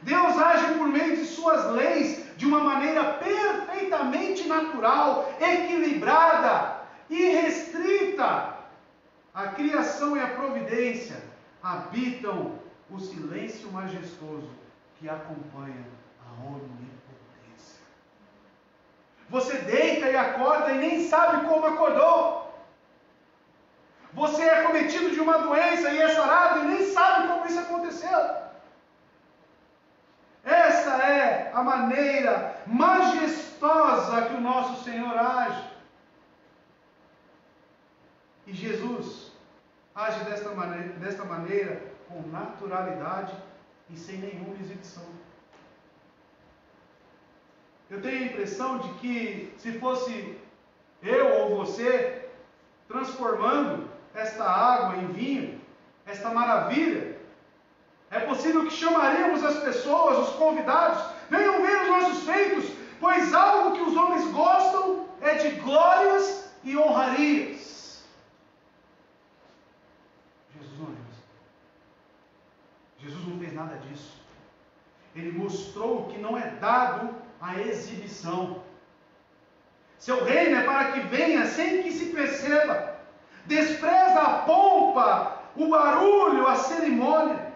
Deus age por meio de suas leis de uma maneira perfeitamente natural, equilibrada, irrestrita. A criação e a providência habitam o silêncio majestoso que acompanha a onipotência. Você deita e acorda e nem sabe como acordou. Você é cometido de uma doença e é sarado e nem sabe como isso aconteceu. Essa é a maneira majestosa que o nosso Senhor age. E Jesus age desta maneira com naturalidade e sem nenhuma exibição. Eu tenho a impressão de que se fosse eu ou você transformando esta água em vinho, esta maravilha, é possível que chamaríamos as pessoas, os convidados: venham ver os nossos feitos, pois algo que os homens gostam é de glórias e honrarias. Jesus não fez nada disso. Ele mostrou que não é dado a exibição. Seu reino é para que venha sem que se perceba. Despreza a pompa, o barulho, a cerimônia.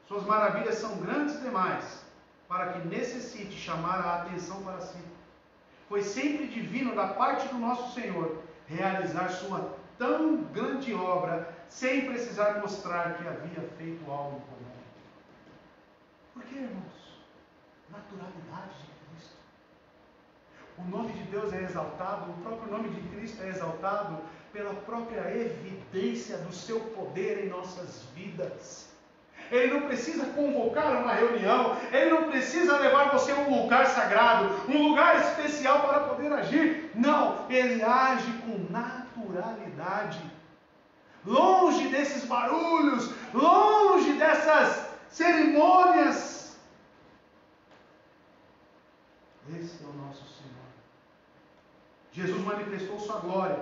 Suas maravilhas são grandes demais para que necessite chamar a atenção para si. Foi sempre divino da parte do nosso Senhor realizar sua tão grande obra sem precisar mostrar que havia feito algo comum. Por que, irmãos? Naturalidade de Cristo. O nome de Deus é exaltado, o próprio nome de Cristo é exaltado pela própria evidência do seu poder em nossas vidas. Ele não precisa convocar uma reunião, ele não precisa levar você a um lugar sagrado, um lugar especial para poder agir. Não, ele age com naturalidade. Longe desses barulhos, longe dessas cerimônias. Esse é o nosso Senhor. Jesus manifestou sua glória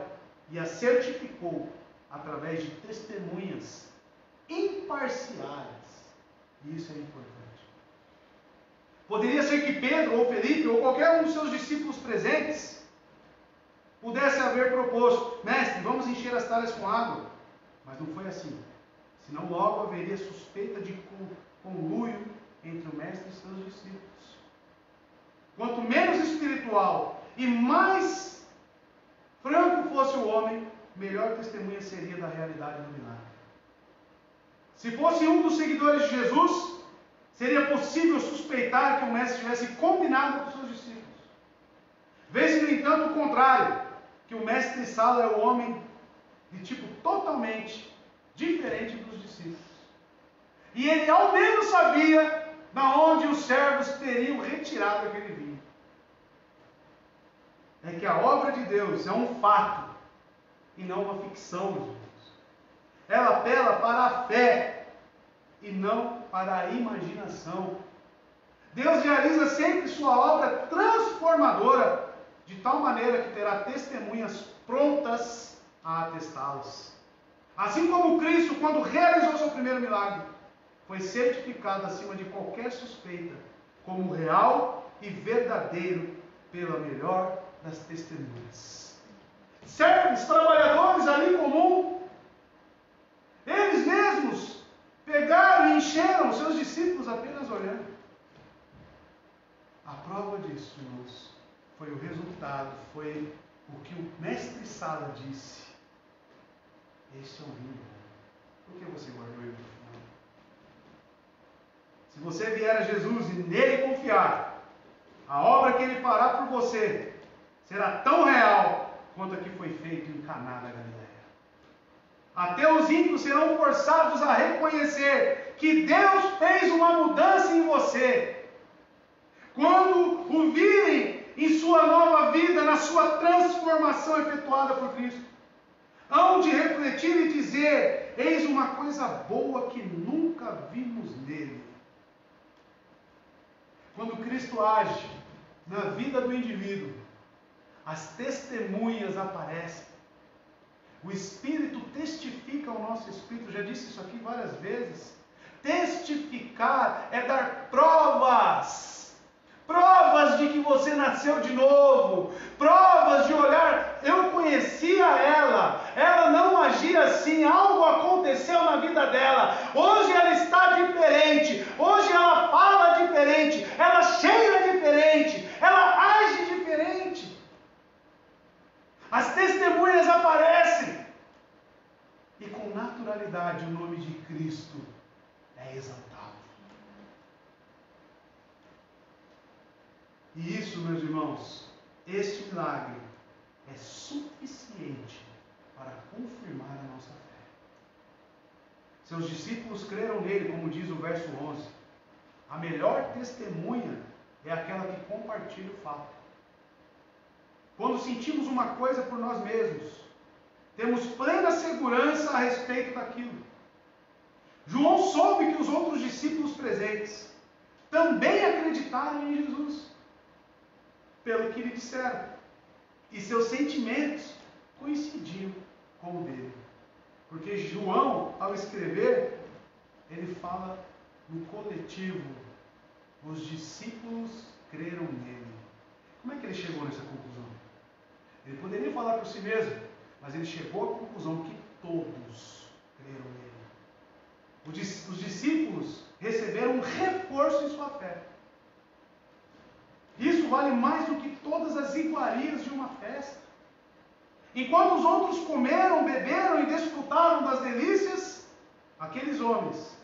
e a certificou através de testemunhas imparciais. E isso é importante. Poderia ser que Pedro ou Felipe ou qualquer um dos seus discípulos presentes pudesse haver proposto: mestre, vamos encher as talhas com água. Mas não foi assim. Senão logo haveria suspeita de conluio entre o mestre e seus discípulos. Quanto menos espiritual e mais franco fosse o homem, melhor testemunha seria da realidade do milagre. Se fosse um dos seguidores de Jesus, seria possível suspeitar que o mestre tivesse combinado com seus discípulos. Vê-se, no entanto, o contrário, que o mestre-sala é o homem de tipo totalmente diferente dos discípulos. E ele ao menos sabia da onde os servos teriam retirado aquele vinho. É que a obra de Deus é um fato e não uma ficção, meus irmãos. Ela apela para a fé e não para a imaginação. Deus realiza sempre sua obra transformadora, de tal maneira que terá testemunhas prontas a atestá-las. Assim como Cristo, quando realizou seu primeiro milagre, foi certificado acima de qualquer suspeita, como real e verdadeiro pela melhor das testemunhas. Servos, trabalhadores ali comum, eles mesmos pegaram e encheram seus discípulos apenas olhando. A prova disso, irmãos, foi o resultado, foi o que o mestre-sala disse. Este é um vinho. Por que você guardou ele no final? Se você vier a Jesus e nele confiar, a obra que ele fará por você será tão real quanto a que foi feito em Caná da Galileia. Até os ímpios serão forçados a reconhecer que Deus fez uma mudança em você. Quando o virem em sua nova vida, na sua transformação efetuada por Cristo, hão de refletir e dizer: eis uma coisa boa que nunca vimos nele. Quando Cristo age na vida do indivíduo, as testemunhas aparecem. O Espírito testifica ao nosso Espírito, já disse isso aqui várias vezes. Testificar é dar provas. Provas de que você nasceu de novo. Provas de olhar, eu conhecia ela não agia assim, algo aconteceu na vida dela. Hoje ela está diferente, hoje ela fala diferente, ela cheira diferente, ela age diferente. As testemunhas aparecem. E com naturalidade o nome de Cristo é exaltado. E isso, meus irmãos, este milagre é suficiente para confirmar a nossa fé. Seus discípulos creram nele, como diz o verso 11. A melhor testemunha é aquela que compartilha o fato. Quando sentimos uma coisa por nós mesmos, temos plena segurança a respeito daquilo. João soube que os outros discípulos presentes também acreditaram em Jesus, pelo que lhe disseram, e seus sentimentos coincidiam com o dele. Porque João, ao escrever, ele fala no coletivo: os discípulos creram nele. Como é que ele chegou nessa conclusão? Ele poderia falar por si mesmo, mas ele chegou à conclusão que todos creram nele. Os discípulos receberam um reforço em sua fé. Isso vale mais do que todas as iguarias de uma festa. Enquanto os outros comeram, beberam e desfrutaram das delícias, aqueles homens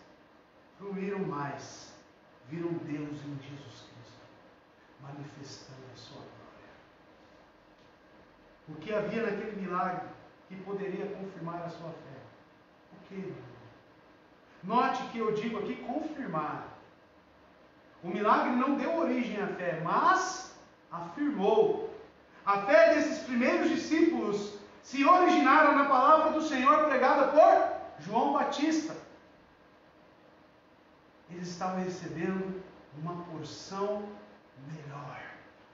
fruíram mais, viram Deus em Jesus Cristo, manifestando a sua glória. O que havia naquele milagre que poderia confirmar a sua fé? O que? Note que eu digo aqui confirmar. O milagre não deu origem à fé, mas afirmou. A fé desses primeiros discípulos se originaram na palavra do Senhor pregada por João Batista. Eles estavam recebendo uma porção melhor,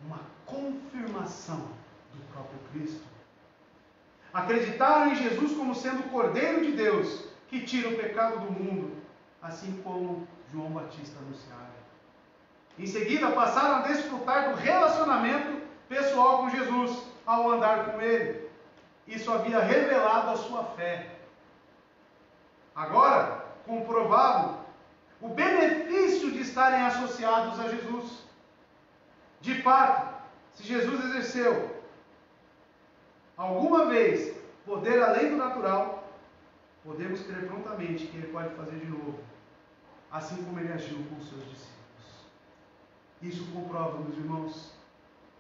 uma confirmação do próprio Cristo. Acreditaram em Jesus como sendo o Cordeiro de Deus que tira o pecado do mundo, assim como João Batista anunciara. Em seguida, passaram a desfrutar do relacionamento pessoal com Jesus, ao andar com Ele. Isso havia revelado a sua fé. Agora, comprovavam o benefício de estarem associados a Jesus. De fato, se Jesus exerceu alguma vez poder além do natural, podemos crer prontamente que Ele pode fazer de novo, assim como Ele agiu com os seus discípulos. Isso comprova, meus irmãos,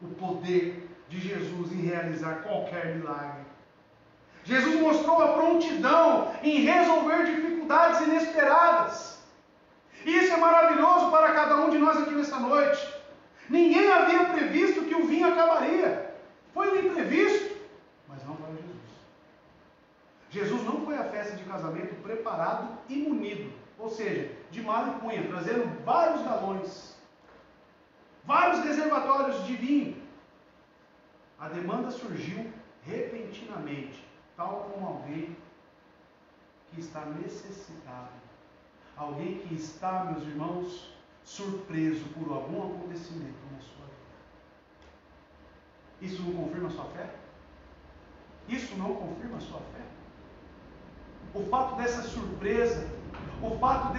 o poder de Jesus em realizar qualquer milagre. Jesus mostrou a prontidão em resolver dificuldades inesperadas. E isso é maravilhoso para cada um de nós aqui nesta noite. Ninguém havia previsto que o vinho acabaria. Foi um imprevisto, mas não para Jesus. Jesus não foi à festa de casamento preparado e munido, ou seja, de mala e cunha, trazendo vários galões, vários reservatórios de vinho. A demanda surgiu repentinamente, tal como alguém que está necessitado. Alguém que está, meus irmãos, surpreso por algum acontecimento na sua vida. Isso não confirma a sua fé? Isso não confirma a sua fé? O fato dessa surpresa, o fato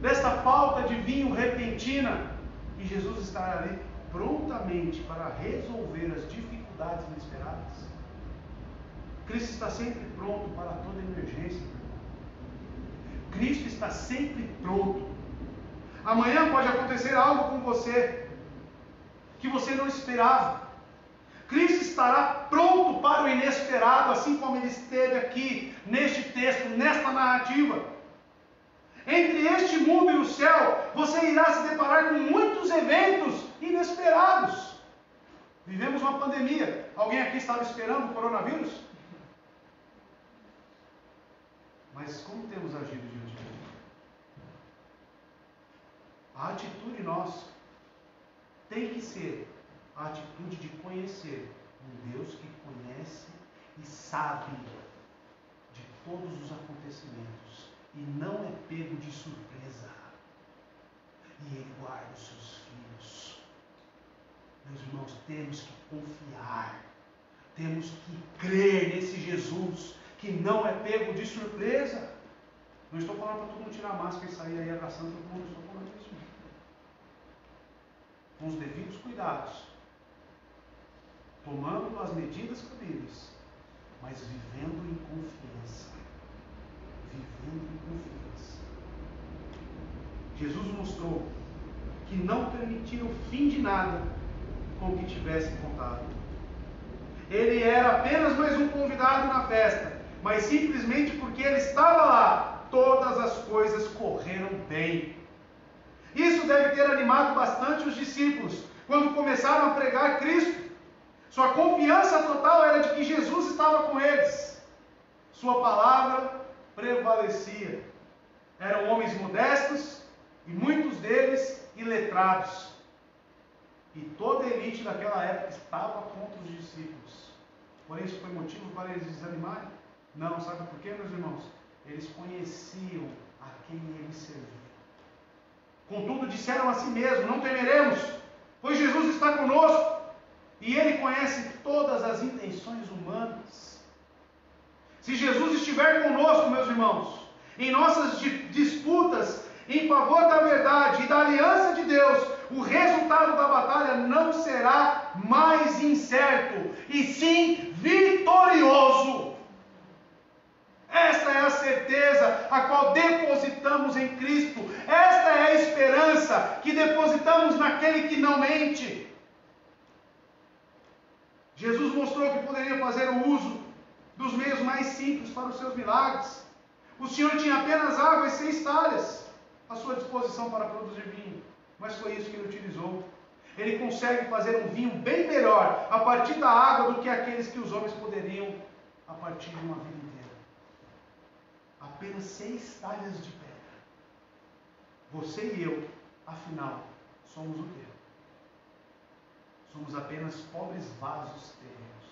desta falta de vinho repentina, e Jesus estar ali prontamente para resolver as dificuldades inesperadas. Cristo está sempre pronto para toda emergência. Cristo está sempre pronto. Amanhã pode acontecer algo com você que você não esperava. Cristo estará pronto para o inesperado, assim como Ele esteve aqui, neste texto, nesta narrativa. Entre este mundo e o céu, você irá se deparar com muitos eventos inesperados. Vivemos uma pandemia. Alguém aqui estava esperando o coronavírus? Mas como temos agido diante dele? A atitude nossa tem que ser a atitude de conhecer um Deus que conhece e sabe de todos os acontecimentos e não é pego de surpresa. E Ele guarda os seus filhos. Meus irmãos, temos que confiar, temos que crer nesse Jesus que não é pego de surpresa. Não estou falando para todo mundo tirar a máscara e sair aí abraçando todo mundo, estou falando isso. Com os devidos cuidados, tomando as medidas cabíveis, mas vivendo em confiança. Vivendo em confiança. Jesus mostrou que não permitia o fim de nada com o que tivesse contado. Ele era apenas mais um convidado na festa, mas simplesmente porque ele estava lá, todas as coisas correram bem. Isso deve ter animado bastante os discípulos, quando começaram a pregar Cristo. Sua confiança total era de que Jesus estava com eles. Sua palavra prevalecia. Eram homens modestos, e muitos deles iletrados. E toda a elite daquela época estava contra os discípulos. Porém, isso foi motivo para eles desanimarem? Não, sabe por quê, meus irmãos? Eles conheciam a quem eles serviam. Contudo, disseram a si mesmos: não temeremos, pois Jesus está conosco, e Ele conhece todas as intenções humanas. Se Jesus estiver conosco, meus irmãos, em nossas disputas em favor da verdade e da aliança de Deus, o resultado da batalha não será mais incerto, e sim vitorioso. Esta é a certeza a qual depositamos em Cristo. Esta é a esperança que depositamos naquele que não mente. Jesus mostrou que poderia fazer o uso dos meios mais simples para os seus milagres. O Senhor tinha apenas água e 6 talhas à sua disposição para produzir vinho, mas foi isso que Ele utilizou. Ele consegue fazer um vinho bem melhor a partir da água do que aqueles que os homens poderiam a partir de uma vida inteira. Apenas 6 talhas de pedra. Você e eu, afinal, somos o quê? Somos apenas pobres vasos terrenos,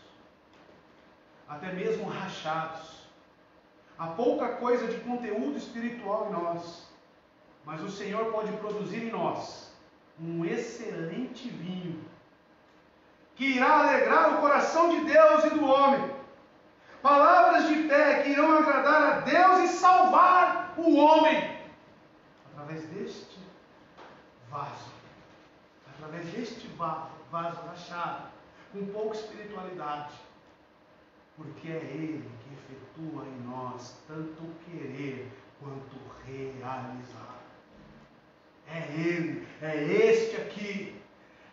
até mesmo rachados. Há pouca coisa de conteúdo espiritual em nós, mas o Senhor pode produzir em nós um excelente vinho, que irá alegrar o coração de Deus e do homem. Palavras de fé que irão agradar a Deus e salvar o homem. Através deste vaso. Através deste vaso rachado, com pouca espiritualidade. Porque é Ele que efetua em nós tanto querer quanto realizar. É Ele, é este aqui.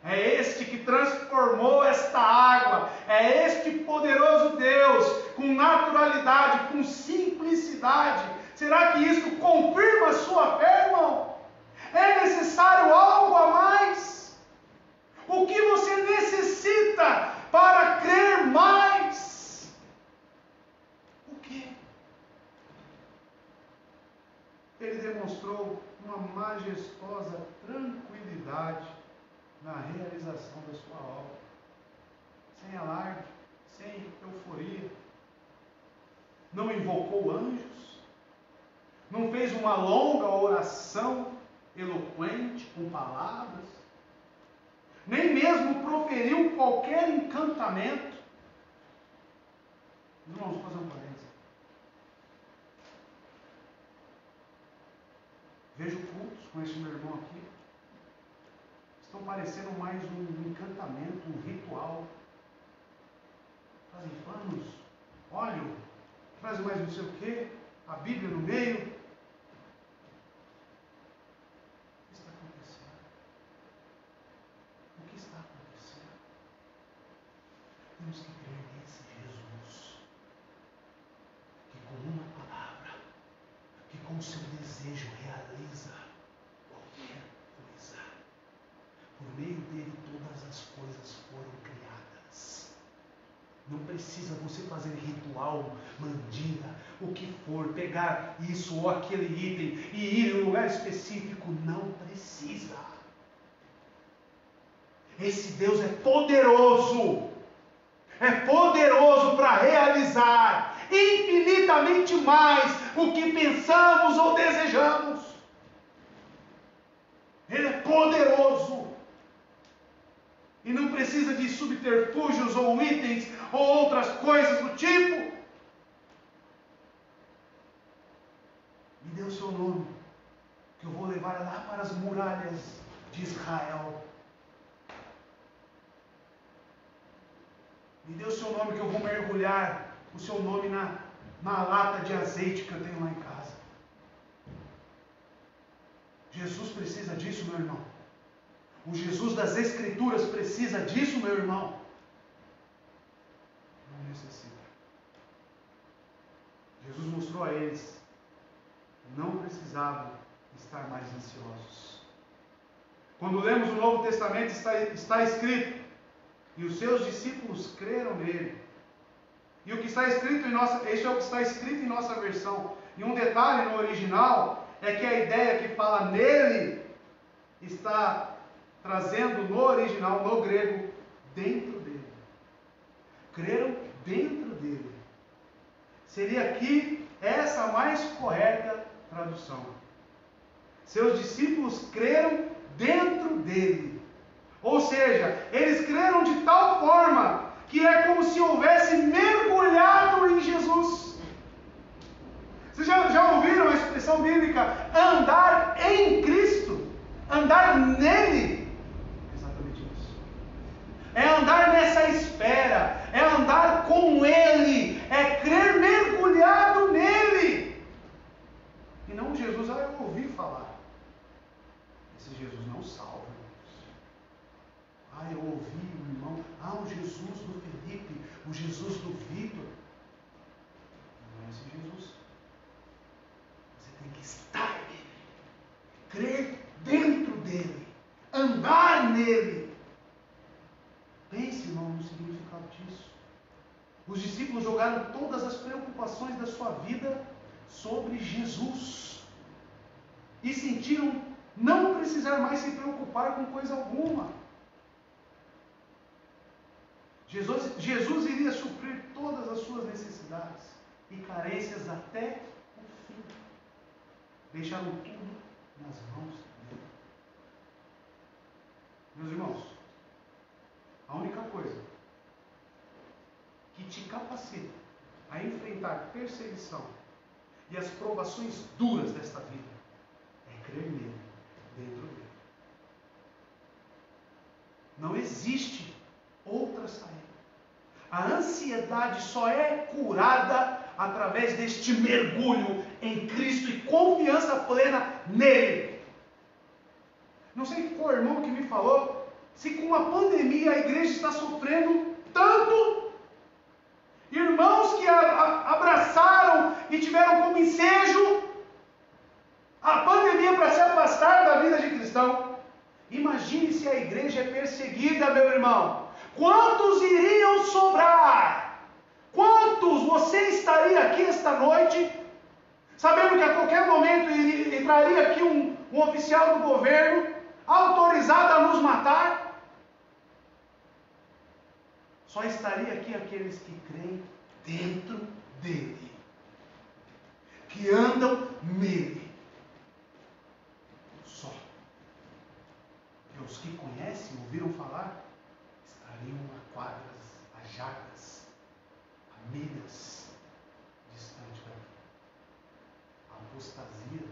É este que transformou esta água. É este poderoso Deus, com naturalidade, com simplicidade. Será que isso confirma a sua fé, irmão? É necessário algo a mais? O que você necessita para crer mais? O que? Ele demonstrou uma majestosa tranquilidade na realização da sua obra, sem alarde, sem euforia. Não invocou anjos, não fez uma longa oração eloquente com palavras, nem mesmo proferiu qualquer encantamento. Irmãos, vou fazer um parênteses. Vejo cultos com esse meu irmão aqui. Estão parecendo mais um encantamento, um ritual. Fazem panos, óleo, fazem mais não sei o quê, a Bíblia no meio. O que está acontecendo? O que está acontecendo? Temos que crer nesse Jesus, que com uma palavra, que com o seu desejo realiza qualquer coisa. Por meio dele todas as coisas foram criadas. Não precisa você fazer ritual, mandinga, o que for, pegar isso ou aquele item e ir em um lugar específico. Não precisa. Esse Deus é poderoso. É poderoso para realizar infinitamente mais o que pensamos ou desejamos. Ele é poderoso. E não precisa de subterfúgios ou itens ou outras coisas do tipo. Me dê o seu nome, que eu vou levar lá para as muralhas de Israel. Me dê o seu nome, que eu vou mergulhar o seu nome na lata de azeite que eu tenho lá em casa. Jesus precisa disso, meu irmão. O Jesus das Escrituras precisa disso, meu irmão. Não necessita. Jesus mostrou a eles que não precisavam estar mais ansiosos. Quando lemos o Novo Testamento, está escrito: e os seus discípulos creram nele. E o que está escrito em nossa, isso é o que está escrito em nossa versão. E um detalhe no original é que a ideia que fala nele está trazendo no original, no grego, dentro dele. Creram dentro dele. Seria aqui essa a mais correta tradução. Seus discípulos creram dentro dele. Ou seja, eles creram de tal forma que é como se houvesse mergulhado em Jesus. Vocês já ouviram a expressão bíblica andar em Cristo? Andar nele? É andar nessa esfera, é andar com Ele, é crer mergulhado nele. E não Jesus, eu ouvi falar. Esse Jesus não salva. Eu ouvi o irmão, o Jesus do Felipe, o Jesus do Vitor. Não é esse Jesus. Você tem que estar nele, crer dentro dele, andar nele. Pense, irmão, no significado disso. Os discípulos jogaram todas as preocupações da sua vida sobre Jesus. E sentiram não precisar mais se preocupar com coisa alguma. Jesus iria suprir todas as suas necessidades e carências até o fim. Deixaram tudo nas mãos dele. Meus irmãos, a única coisa que te capacita a enfrentar perseguição e as provações duras desta vida é crer nele, dentro dele. Não existe outra saída. A ansiedade só é curada através deste mergulho em Cristo e confiança plena nele. Não sei quem foi o irmão que me falou, se com a pandemia a igreja está sofrendo tanto, irmãos que abraçaram e tiveram como ensejo a pandemia para se afastar da vida de cristão. Imagine se a igreja é perseguida, meu irmão. Quantos iriam sobrar? Quantos você estaria aqui esta noite, sabendo que a qualquer momento entraria aqui um oficial do governo, autorizado a nos matar? Só estaria aqui aqueles que creem dentro dele, que andam nele. Só. E os que conhecem, ouviram falar, estariam a quadras, a jardas, a milhas distante daqui. A apostasia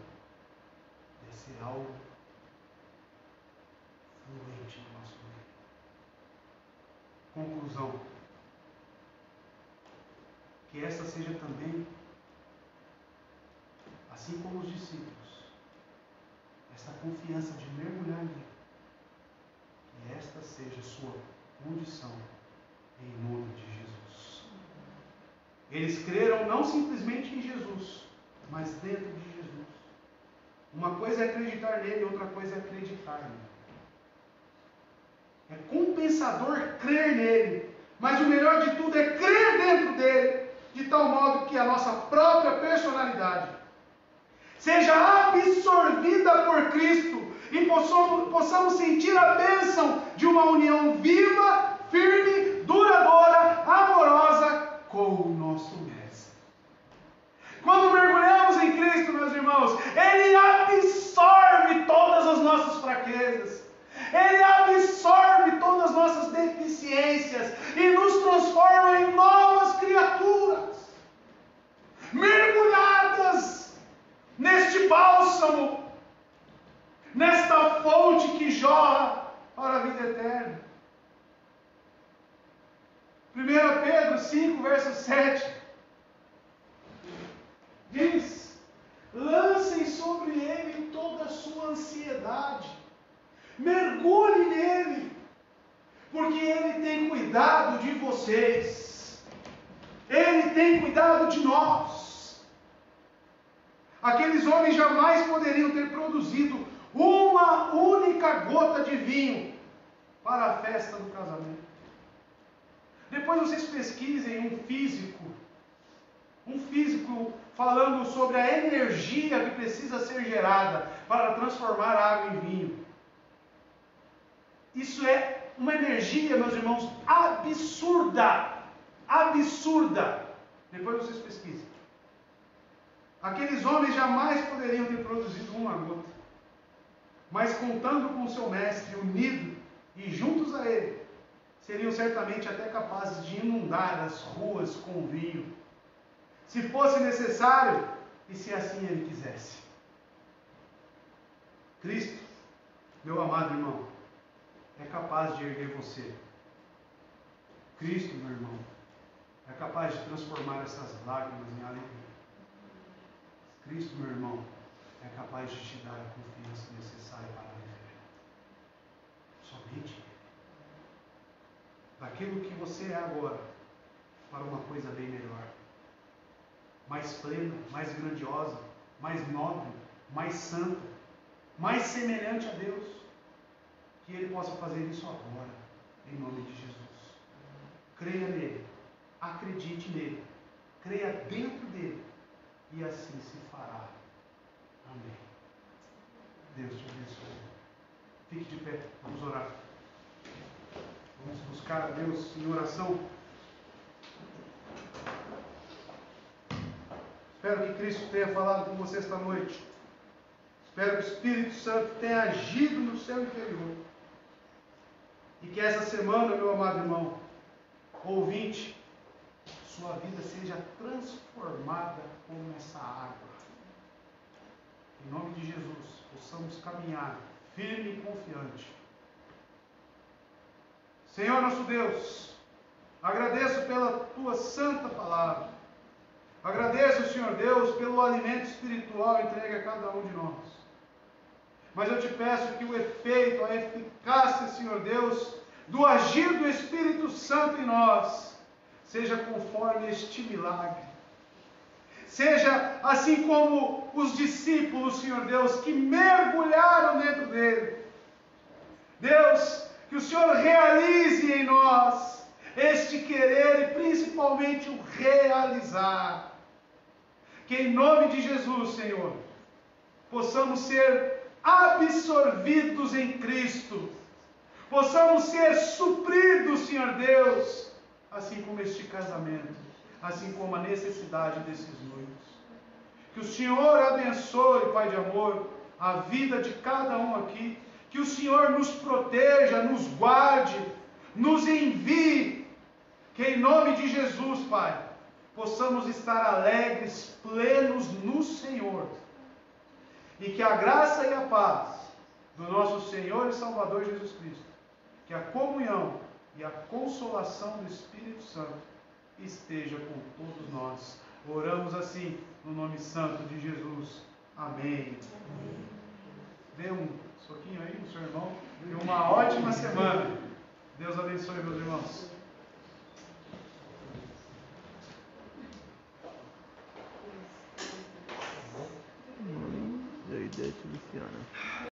deve ser algo fluente no nosso meio. Conclusão. Que esta seja também, assim como os discípulos, esta confiança de mergulhar nele, que esta seja sua condição em nome de Jesus. Eles creram não simplesmente em Jesus, mas dentro de Jesus. Uma coisa é acreditar nele, outra coisa é acreditar nele. É compensador crer nele, mas o melhor de tudo é crer dentro dele, de tal modo que a nossa própria personalidade seja absorvida por Cristo e possamos sentir a bênção de uma união viva, firme, duradoura, amorosa com o nosso Mestre. Quando mergulhamos em Cristo, meus irmãos, Ele absorve todas as nossas fraquezas, Ele absorve todas as nossas deficiências e nos transforma em novas criaturas, mergulhadas neste bálsamo, nesta fonte que jorra para a vida eterna. 1 Pedro 5, verso 7 diz: lancem sobre ele toda a sua ansiedade, mergulhe nele, porque ele tem cuidado de vocês, ele tem cuidado de nós. Aqueles homens jamais poderiam ter produzido uma única gota de vinho para a festa do casamento. Depois vocês pesquisem um físico falando sobre a energia que precisa ser gerada para transformar a água em vinho. Isso é uma energia, meus irmãos, absurda. Absurda. Depois vocês pesquisem. Aqueles homens jamais poderiam ter produzido uma gota. Mas contando com o seu mestre, unido e juntos a ele, seriam certamente até capazes de inundar as ruas com vinho, se fosse necessário e se assim ele quisesse. Cristo, meu amado irmão, é capaz de erguer você. Cristo, meu irmão, é capaz de transformar essas lágrimas em alegria. Cristo, meu irmão, é capaz de te dar a confiança necessária para viver. Somente Ele. Daquilo que você é agora, para uma coisa bem melhor. Mais plena, mais grandiosa, mais nobre, mais santa, mais semelhante a Deus. Que Ele possa fazer isso agora, em nome de Jesus. Creia nele, acredite nele, creia dentro dele, e assim se fará. Amém. Deus te abençoe. Fique de pé, vamos orar. Vamos buscar a Deus em oração. Espero que Cristo tenha falado com você esta noite. Espero que o Espírito Santo tenha agido no seu interior. E que essa semana, meu amado irmão, ouvinte, sua vida seja transformada como essa água. Em nome de Jesus, possamos caminhar firme e confiante. Senhor nosso Deus, agradeço pela tua santa palavra. Agradeço, Senhor Deus, pelo alimento espiritual entregue a cada um de nós. Mas eu te peço que o efeito, a eficácia, Senhor Deus, do agir do Espírito Santo em nós, seja conforme este milagre. Seja assim como os discípulos, Senhor Deus, que mergulharam dentro dele. Deus, que o Senhor realize em nós este querer e principalmente o realizar. Que em nome de Jesus, Senhor, possamos ser absorvidos em Cristo. Possamos ser supridos, Senhor Deus, assim como este casamento, assim como a necessidade desses noivos. Que o Senhor abençoe, Pai de amor, a vida de cada um aqui. Que o Senhor nos proteja, nos guarde, nos envie. Que em nome de Jesus, Pai, possamos estar alegres, plenos no Senhor. E que a graça e a paz do nosso Senhor e Salvador Jesus Cristo, que a comunhão e a consolação do Espírito Santo esteja com todos nós. Oramos assim, no nome santo de Jesus. Amém. Dê um soquinho aí no seu irmão. E uma ótima semana. Deus abençoe, meus irmãos. Doidete, Luciana.